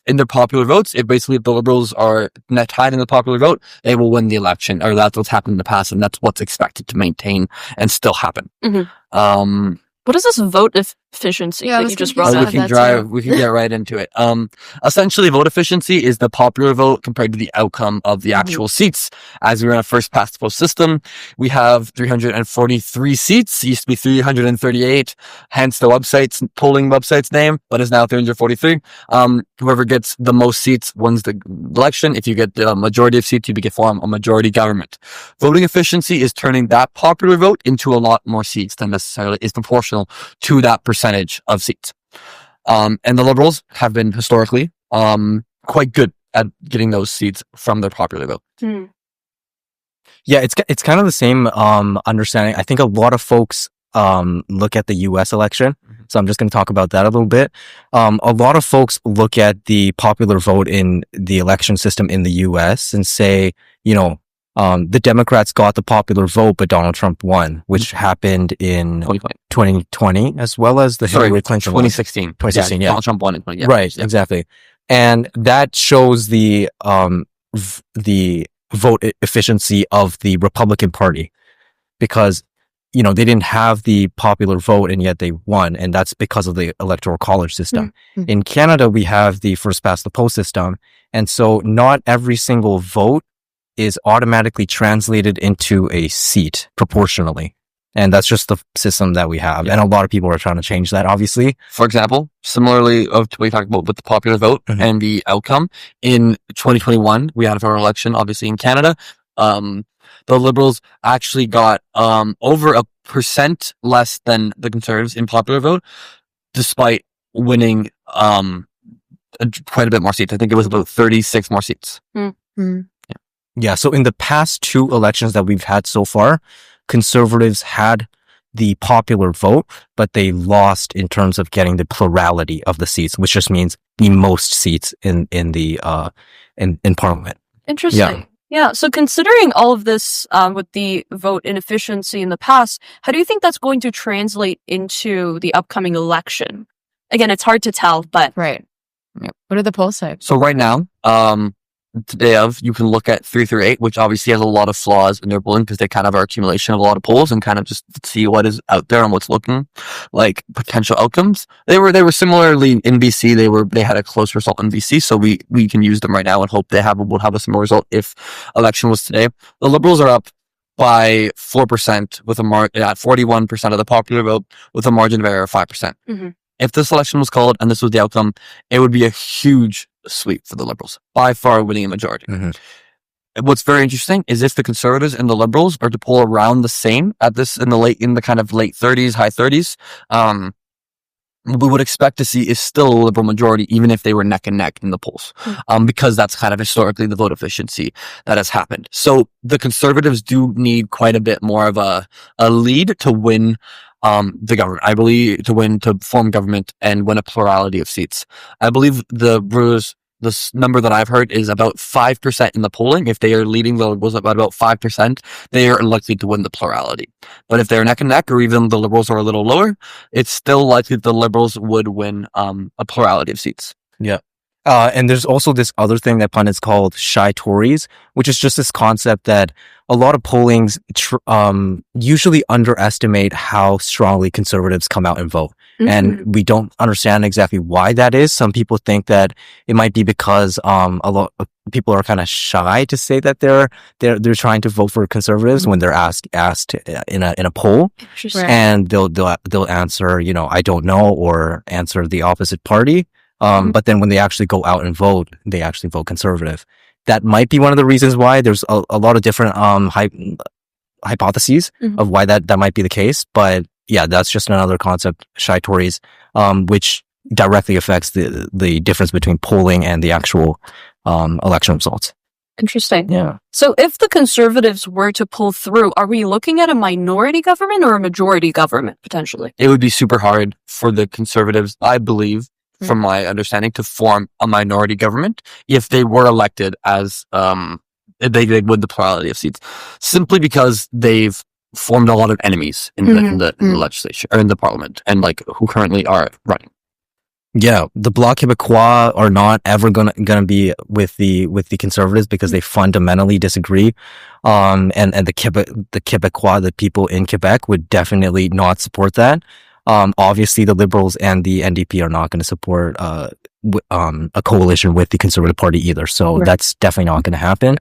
in their popular votes, if the Liberals are net tied in the popular vote, they will win the election, or that's what's happened in the past, and that's what's expected to maintain and still happen. Mhm. What is this vote efficiency Yeah, I that was you just confused brought Oh, up? we can that too. we can get right into it. Essentially vote efficiency is the popular vote compared to the outcome of the actual seats. As we were in a first past the post system, we have 343 seats. It used to be 338, hence the polling website's name, but is now 343. Whoever gets the most seats wins the election. If you get the majority of seats, you form a majority government. Voting efficiency is turning that popular vote into a lot more seats than necessarily is proportional to that percentage of seats. And the Liberals have been historically quite good at getting those seats from their popular vote. Yeah, it's kind of the same understanding. I think a lot of folks look at the U.S. election, so I'm just going to talk about that a little bit. A lot of folks look at the popular vote in the election system in the U.S. and say, the Democrats got the popular vote, but Donald Trump won, which happened in 2020, as well as the Hillary Clinton 2016. 2016, yeah. Donald Trump won in 20. Yeah. Right, Yeah. exactly. And that shows the vote efficiency of the Republican Party, because they didn't have the popular vote and yet they won, and that's because of the electoral college system. Mm-hmm. In Canada, we have the first past the post system, and so not every single vote is automatically translated into a seat proportionally. And that's just the system that we have. And a lot of people are trying to change that, obviously. For example, similarly of what we talked about with the popular vote and the outcome, in 2021, we had a federal election, obviously in Canada. The Liberals actually got over 1% less than the Conservatives in popular vote, despite winning quite a bit more seats. I think it was about 36 more seats. Yeah, so in the past two elections that we've had so far, Conservatives had the popular vote, but they lost in terms of getting the plurality of the seats, which just means the most seats in Parliament. Interesting. Yeah. So considering all of this with the vote inefficiency in the past, how do you think that's going to translate into the upcoming election? Again, it's hard to tell, but Right. Yeah. What are the polls say? So right now, today you can look at 338, which obviously has a lot of flaws in their polling because they kind of are accumulation of a lot of polls and kind of just see what is out there and what's looking like potential outcomes. They were similarly in BC. They had a close result in BC, so we can use them right now and hope we'll have a similar result if election was today. The Liberals are up by 4% with at 41% of the popular vote with a margin of error of 5%. If this election was called and this was the outcome, it would be a huge sweep for the Liberals, by far winning a majority. What's very interesting is if the Conservatives and the Liberals are to poll around the same in the kind of late 30s, high 30s, we would expect to see is still a Liberal majority, even if they were neck and neck in the polls, because that's kind of historically the vote efficiency that has happened. So the Conservatives do need quite a bit more of a lead to win the government. I believe to form government and win a plurality of seats. I believe this number that I've heard is about 5% in the polling. If they are leading the Liberals about 5%, they are likely to win the plurality. But if they're neck and neck, or even the Liberals are a little lower, it's still likely the Liberals would win a plurality of seats. Yeah. And there's also this other thing that pundits called shy Tories, which is just this concept that a lot of pollings usually underestimate how strongly conservatives come out and vote. Mm-hmm. And we don't understand exactly why that is. Some people think that it might be because a lot of people are kind of shy to say that they're trying to vote for conservatives when they're asked in a poll, and they'll answer, I don't know, or answer the opposite party. But then when they actually go out and vote, they actually vote conservative. That might be one of the reasons why. There's a lot of different hypotheses of why that might be the case. But yeah, that's just another concept, shy Tories, which directly affects the difference between polling and the actual election results. Interesting. Yeah. So if the Conservatives were to pull through, are we looking at a minority government or a majority government, potentially? It would be super hard for the Conservatives, I believe, from my understanding, to form a minority government if they were elected as they would the plurality of seats, simply because they've formed a lot of enemies in the legislature or in the parliament, and who currently are running. Yeah, the Bloc Québécois are not ever gonna be with the Conservatives because they fundamentally disagree. And the Québécois, the people in Quebec, would definitely not support that. Obviously the Liberals and the NDP are not going to support a coalition with the Conservative Party either. So that's definitely not going to happen.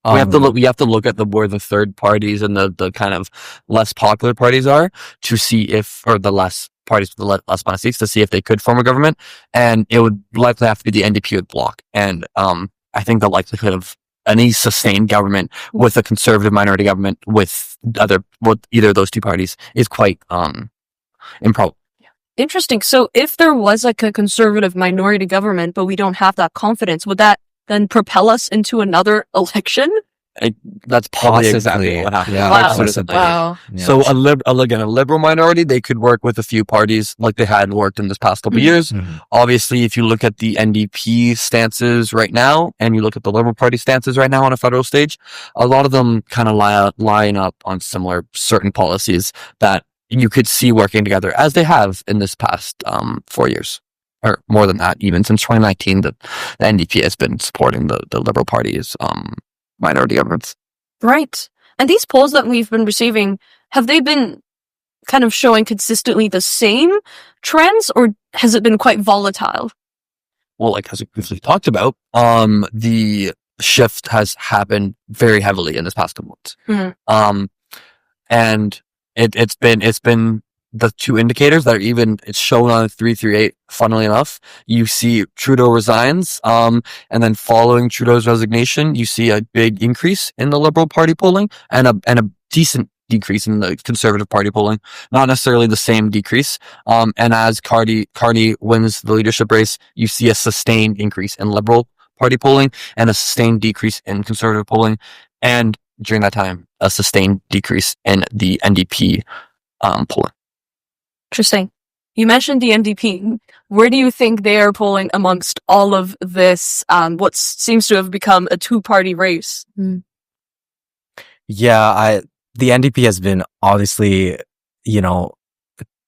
We have to look at where the third parties and the kind of less popular parties are to see or the less parties with the less amount of seats, to see if they could form a government. And it would likely have to be the NDP with Bloc. And I think the likelihood of any sustained government with a conservative minority government with either of those two parties is quite improbable. Interesting. So if there was a conservative minority government, but we don't have that confidence, would that then propel us into another election? That's probably exactly what happened. Yeah, Wow. Yeah. So a liberal minority, they could work with a few parties like they had worked in this past couple of years. Mm-hmm. Obviously, if you look at the NDP stances right now, and you look at the Liberal Party stances right now on a federal stage, a lot of them kind of line up on similar certain policies that you could see working together, as they have in this past 4 years, or more than that, even since 2019. The NDP has been supporting the Liberal Party's minority governments. Right. And these polls that we've been receiving, have they been kind of showing consistently the same trends, or has it been quite volatile? Well, as we talked about, the shift has happened very heavily in this past couple months. Mm-hmm. And it's been the two indicators that are it's shown on 338. Funnily enough, you see Trudeau resigns, and then following Trudeau's resignation, you see a big increase in the Liberal Party polling and a decent decrease in the Conservative Party polling. Not necessarily the same decrease. And as Carney wins the leadership race, you see a sustained increase in Liberal Party polling and a sustained decrease in Conservative polling. And during that time, a sustained decrease in the NDP polling. Interesting. You mentioned the NDP. Where do you think they are polling amongst all of this, what seems to have become a two-party race? Yeah, the NDP has been obviously,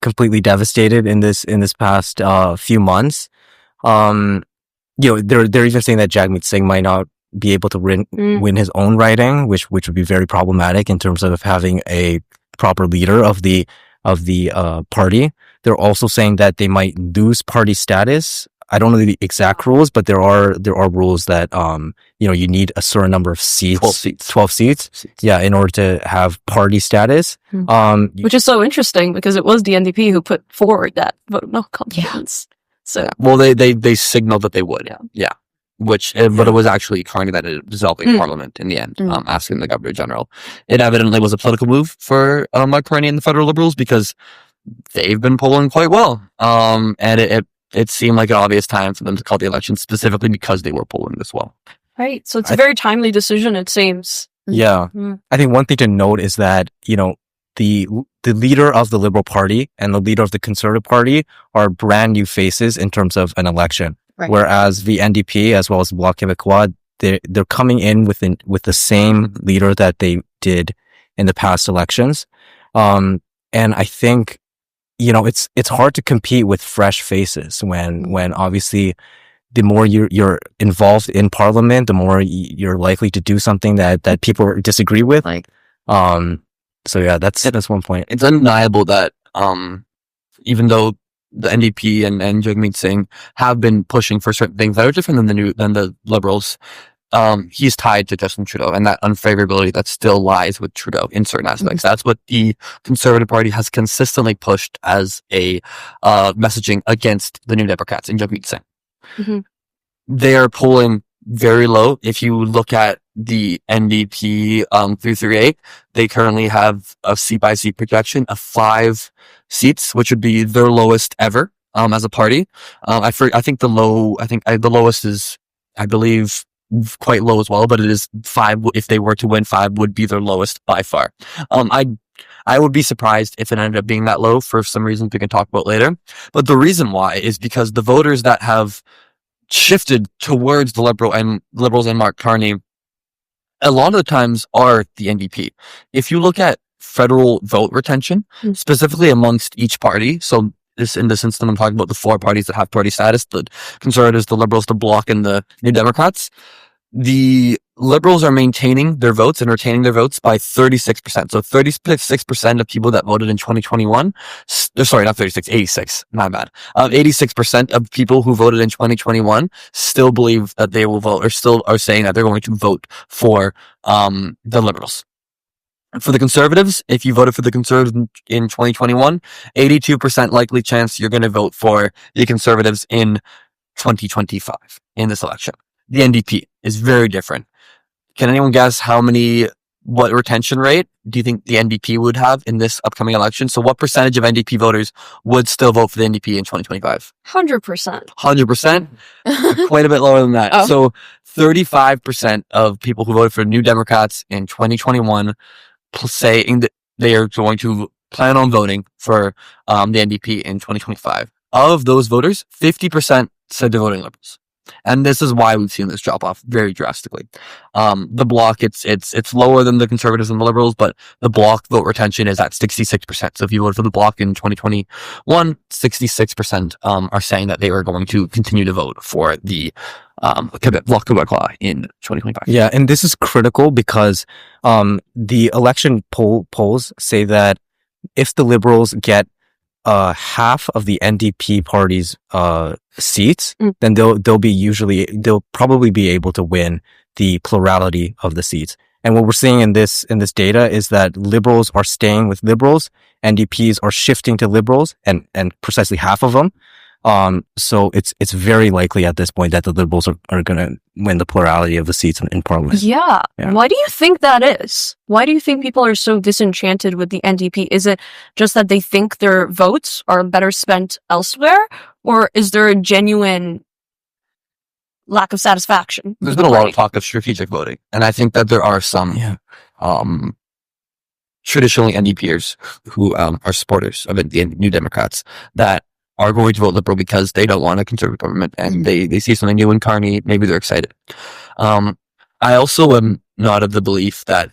completely devastated in this past few months. They're even saying that Jagmeet Singh might not be able to win his own riding, which would be very problematic in terms of having a proper leader of the party. They're also saying that they might lose party status. I don't know the exact rules, but there are rules that you need a certain number of seats, 12 seats. Yeah, in order to have party status. Which is so interesting because it was the NDP who put forward that vote of no confidence. So well, they signaled that they would. Yeah. But it was actually Carney that ended up dissolving Parliament in the end, asking the Governor General. It evidently was a political move for Mark Carney and the federal Liberals, because they've been polling quite well. And it seemed like an obvious time for them to call the election specifically because they were polling this well. Right. So it's a very timely decision, it seems. Yeah. I think one thing to note is that, the leader of the Liberal Party and the leader of the Conservative Party are brand new faces in terms of an election. Right. Whereas the NDP as well as Bloc Québécois, they're coming in with the same leader that they did in the past elections. And I think, it's hard to compete with fresh faces when obviously the more you're involved in parliament, the more you're likely to do something that people disagree with. So yeah, that's one point. It's undeniable that, even though the NDP and Jagmeet Singh have been pushing for certain things that are different than the Liberals, he's tied to Justin Trudeau, and that unfavorability that still lies with Trudeau in certain aspects. That's what the Conservative Party has consistently pushed as a messaging against the New Democrats and Jagmeet Singh. They are polling very low. If you look at the NDP 338, they currently have a seat-by-seat projection of 5 seats, which would be their lowest ever as a party. I think the lowest is, I believe, quite low as well, but it is 5. If they were to win, 5 would be their lowest by far. I would be surprised if it ended up being that low for some reasons we can talk about later. But the reason why is because the voters that have shifted towards the Liberals and Mark Carney a lot of the times are the NDP. If you look at federal vote retention, specifically amongst each party, so in this instance I'm talking about the 4 parties that have party status, the Conservatives, the Liberals, the Bloc, and the New Democrats, the Liberals are maintaining their votes and retaining their votes by 36%. So 36% of people that voted in 2021, sorry, not 36, 86, my bad. 86% of people who voted in 2021 still believe that they will vote, or still are saying that they're going to vote for the Liberals. For the Conservatives, if you voted for the Conservatives in 2021, 82% likely chance you're going to vote for the Conservatives in 2025 in this election. The NDP is very different. Can anyone guess what retention rate do you think the NDP would have in this upcoming election? So what percentage of NDP voters would still vote for the NDP in 2025? 100%. 100%? Quite a bit lower than that. Oh. So 35% of people who voted for New Democrats in 2021 saying that they are going to plan on voting for the NDP in 2025. Of those voters, 50% said they're voting Liberals. And this is why we've seen this drop off very drastically. The Bloc, it's lower than the Conservatives and the Liberals, but the Bloc vote retention is at 66%. So if you voted for the Bloc in 2021, 66% are saying that they are going to continue to vote for the Bloc Québécois in 2025. Yeah, and this is critical because the election polls say that if the Liberals get half of the NDP party's seats, then they'll probably be able to win the plurality of the seats. And what we're seeing in this data is that Liberals are staying with Liberals, NDPs are shifting to Liberals, and precisely half of them. So it's very likely at this point that the Liberals are going to win the plurality of the seats in Parliament. Yeah. Why do you think that is? Why do you think people are so disenchanted with the NDP? Is it just that they think their votes are better spent elsewhere? Or is there a genuine lack of satisfaction? There's been a lot of talk of strategic voting. And I think that there are some traditionally NDPers who are supporters of the New Democrats that are going to vote Liberal because they don't want a conservative government and they see something new in Carney. Maybe they're excited. I also am not of the belief that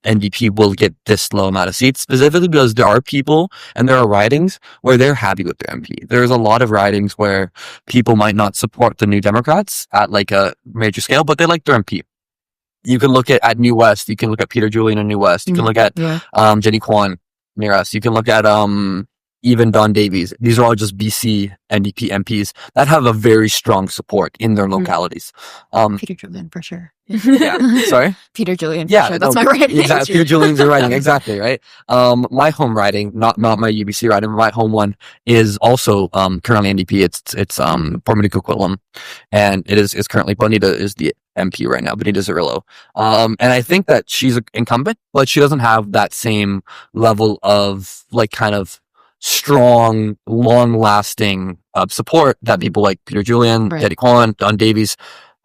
NDP will get this low amount of seats, specifically because there are people and there are ridings where they're happy with their MP. There's a lot of ridings where people might not support the New Democrats at like a major scale, but they like their MP. You can look at New West. You can look at Peter Julian in New West. You can look at Jenny Kwan near us. You can look at even Don Davies. These are all just BC NDP MPs that have a very strong support in their localities. Peter Julian, for sure. Yeah. Sorry? Peter Julian, for sure. That's my riding. Exactly. Peter Julian's your riding. Exactly, right? My home riding, not my UBC riding, my home one is also currently NDP. It's Port Moody Coquitlam, and it's currently Bonita is the MP right now, Bonita Zerillo. And I think that she's an incumbent, but she doesn't have that same level of like kind of strong, long-lasting support that people like Peter Julian, Right. Teddy Kwan, Don Davies,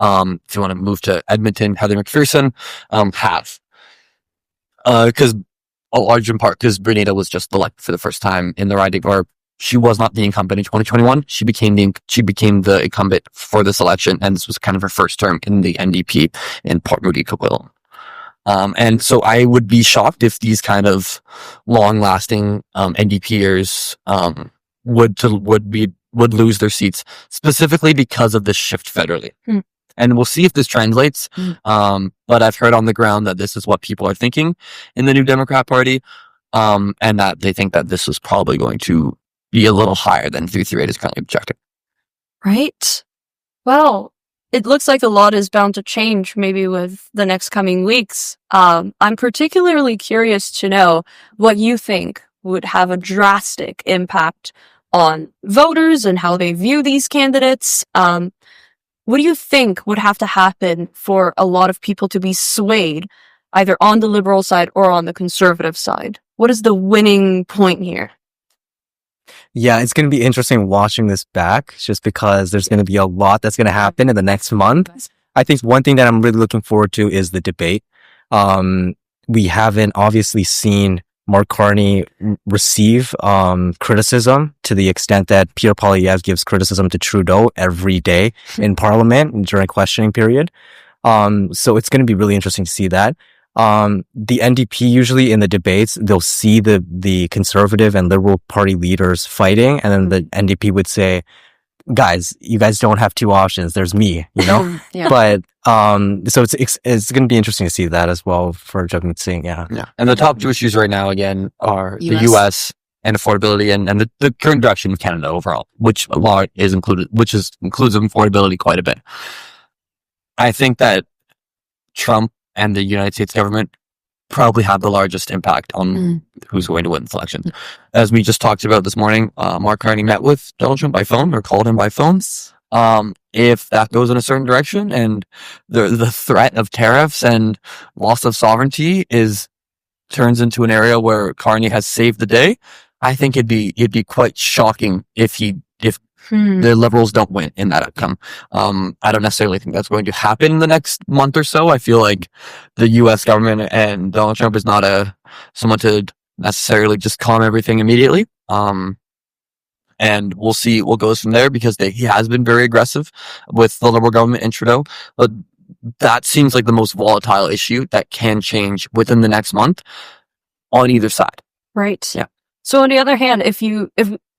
if you want to move to Edmonton, Heather McPherson, have. Because a large in part because Bernita was just elected for the first time in the riding, or she was not the incumbent in 2021. She became the incumbent for this election, and this was kind of her first term in the NDP in Port Moody Coquitlam. And so I would be shocked if these kind of long-lasting NDPers would lose their seats specifically because of this shift federally. And we'll see if this translates. But I've heard on the ground that this is what people are thinking in the New Democrat Party, and that they think that this is probably going to be a little higher than 338 is currently projecting. Right. Well, it looks like a lot is bound to change maybe with the next coming weeks. I'm particularly curious to know what you think would have a drastic impact on voters and how they view these candidates. What do you think would have to happen for a lot of people to be swayed either on the Liberal side or on the Conservative side? What is the winning point here? Yeah, it's going to be interesting watching this back just because there's going to be a lot that's going to happen in the next month. I think one thing that I'm really looking forward to is the debate. We haven't obviously seen Mark Carney receive criticism to the extent that Pierre Poilievre gives criticism to Trudeau every day in Parliament during questioning period. So it's going to be really interesting to see that. The NDP usually in the debates, they'll see the Conservative and Liberal Party leaders fighting, and then the NDP would say, guys, you guys don't have two options. There's me, you know? Yeah. But, so it's going to be interesting to see that as well for Jagmeet Singh. Yeah. And the top two issues right now, again, are the US. US and affordability and the current direction of Canada overall, which a lot is included, includes affordability quite a bit. I think that Trump and the United States government probably have the largest impact on who's going to win this election. As we just talked about this morning, Mark Carney met with Donald Trump by phone or called him by phone. If that goes in a certain direction and the threat of tariffs and loss of sovereignty turns into an area where Carney has saved the day, I think it'd be quite shocking if the Liberals don't win in that outcome. I don't necessarily think that's going to happen in the next month or so. I feel like the U.S. government and Donald Trump is not someone to necessarily just calm everything immediately. And we'll see what goes from there because he has been very aggressive with the Liberal government and Trudeau. But that seems like the most volatile issue that can change within the next month on either side. Right. Yeah. So on the other hand, if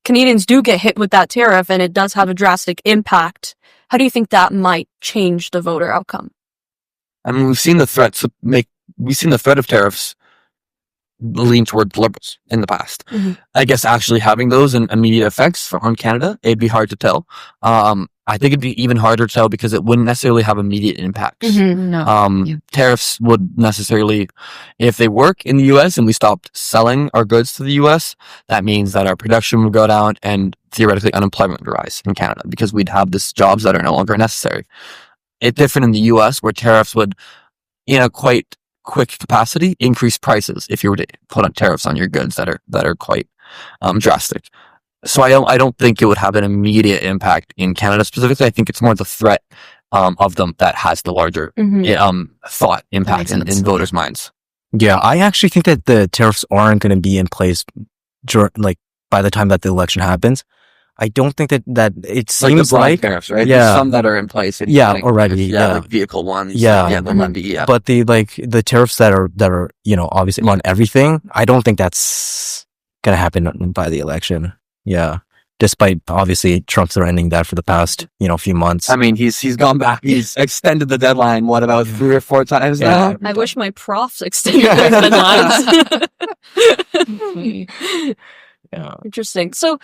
Canadians do get hit with that tariff and it does have a drastic impact, how do you think that might change the voter outcome? I mean, we've seen the threat of tariffs lean toward Liberals in the past. I guess actually having those and immediate effects on Canada, it'd be hard to tell. I think it'd be even harder to tell because it wouldn't necessarily have immediate impacts. No. Tariffs would necessarily, if they work in the U.S. and we stopped selling our goods to the U.S., that means that our production would go down and theoretically unemployment would rise in Canada because we'd have these jobs that are no longer necessary. It's different in the U.S. where tariffs would, in a quite quick capacity, increase prices if you were to put on tariffs on your goods that are quite drastic. So I don't think it would have an immediate impact in Canada specifically. I think it's more the threat of them that has the larger thought impact in voters' minds. Yeah, I actually think that the tariffs aren't going to be in place by the time that the election happens. I don't think that it seems like the tariffs, right? Yeah. There's some that are in place. Already. Yeah. Like vehicle ones. Yeah. The levy. Yeah. But the tariffs that are obviously on everything, I don't think that's going to happen by the election. Yeah. Despite obviously Trump threatening that for the past, few months. I mean, he's gone back. He's extended the deadline, what, about 3 or 4 times now? I wish my profs extended their deadlines. Yeah. Interesting. So,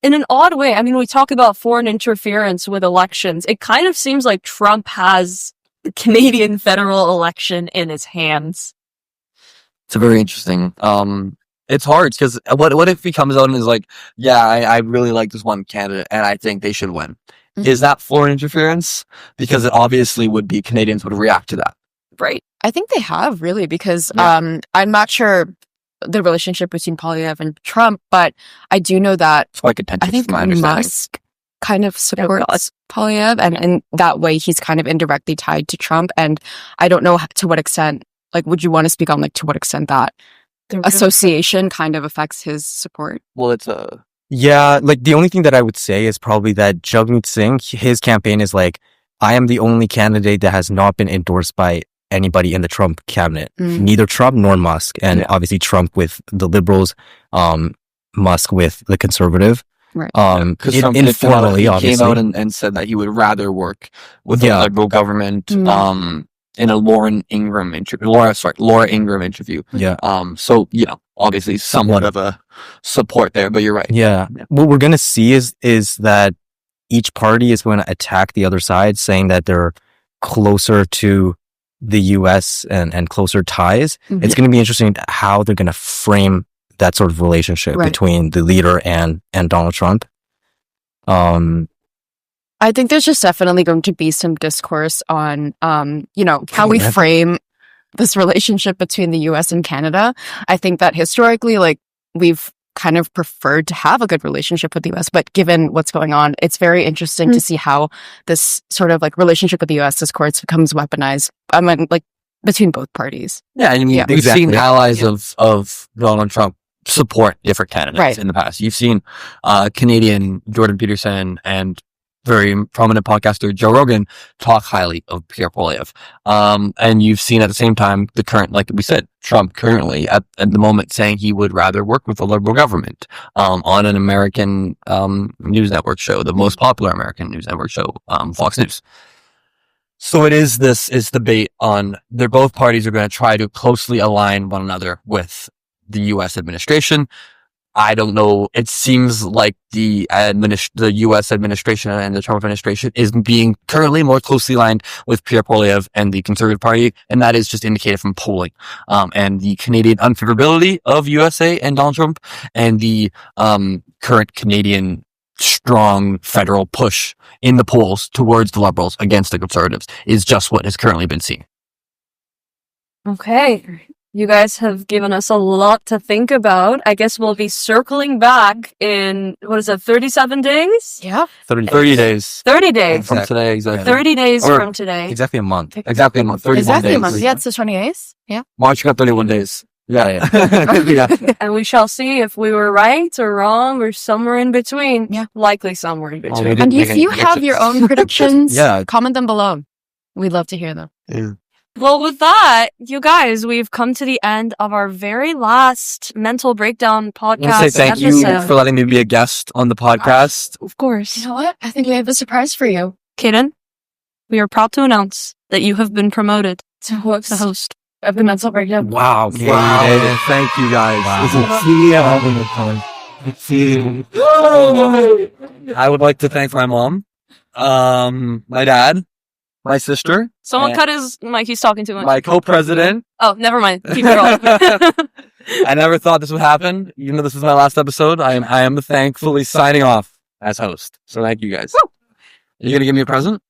in an odd way, I mean, we talk about foreign interference with elections. It kind of seems like Trump has the Canadian federal election in his hands. It's very interesting. It's hard because what if he comes out and is like, yeah, I really like this one candidate and I think they should win. Is that foreign interference? Because it obviously would be Canadians would react to that. Right. I think they have really because I'm not sure the relationship between Polyev and Trump, but I do know that It's quite contentious, I think from my understanding. Musk kind of supports Polyev, and in that way, he's kind of indirectly tied to Trump. And I don't know to what extent, like, would you want to speak on, like, to what extent that association kind of affects his support? Well, it's a Yeah, like the only thing that I would say is probably that Jagmeet Singh, his campaign is like, I am the only candidate that has not been endorsed by anybody in the Trump cabinet, neither Trump nor Musk, and obviously Trump with the liberals, Musk with the conservative. Right. Informally, he obviously. came out and said that he would rather work with Yeah. a liberal government. In a Laura Ingram interview. Yeah. So obviously somewhat of a support there, but you're right. Yeah. What we're going to see is that each party is going to attack the other side, saying that they're closer to the U.S. and closer ties. It's going to be interesting how they're going to frame that sort of relationship between the leader and Donald Trump. I think there's just definitely going to be some discourse on, how we frame this relationship between the U.S. and Canada. I think that historically, like, we've kind of preferred to have a good relationship with the U.S., but given what's going on, it's very interesting to see how this sort of like relationship with the U.S. discourse becomes weaponized. I mean, like, between both parties. Yeah, I mean, we've seen allies of Donald Trump support different candidates in the past. You've seen Canadian Jordan Peterson and very prominent podcaster Joe Rogan talk highly of Pierre Poilievre. And you've seen at the same time the current, like we said, Trump currently at the moment saying he would rather work with a liberal government on an American news network show, the most popular American news network show, Fox News. So it is this debate on both parties are going to try to closely align one another with the U.S. administration. I don't know. It seems like the U.S. administration and the Trump administration is being currently more closely aligned with Pierre Poilievre and the Conservative Party, and that is just indicated from polling. And the Canadian unfavorability of USA and Donald Trump, and the current Canadian strong federal push in the polls towards the Liberals against the Conservatives is just what has currently been seen. Okay. You guys have given us a lot to think about. I guess we'll be circling back in, 37 days? Yeah. 30 days. 30 days. From today, exactly. 30 days from today. Exactly a month. Exactly a month. 31 Exactly days. a month. Yeah, it's the 28th. Yeah. March got 31 days. Yeah. And we shall see if we were right or wrong or somewhere in between. Yeah. Likely somewhere in between. didn't And make if any you have your own predictions, comment them below. We'd love to hear them. Yeah. Well, with that, you guys, we've come to the end of our very last Mental Breakdown I want podcast to say thank you for letting me be a guest on the podcast. Of course. You know what? I think we have a surprise for you. Kaden, we are proud to announce that you have been promoted To host to host. of the Mental Breakdown. Wow. Thank you guys. I would like to thank my mom, my dad, my sister, Someone cut his mic. He's talking too much. my co-president. Oh, never mind. Keep it rolling. I never thought this would happen. Even though this is my last episode, I am thankfully signing off as host. So thank you guys. Are you gonna give me a present?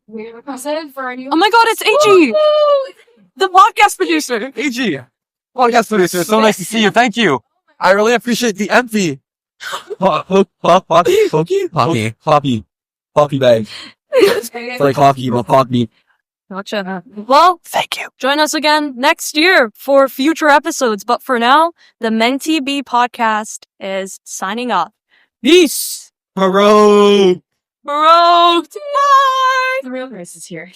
We have a present for our new. Oh my god, it's AG! The podcast producer. AG, podcast producer. So nice to see you. Thank you. I really appreciate the empty coffee bag. It's like coffee, but coffee. Gotcha. Well, Thank you. join us again next year for future episodes. But for now, the Mentee B podcast is signing off. Peace. Hello. Bro, tonight. The real Grace is here.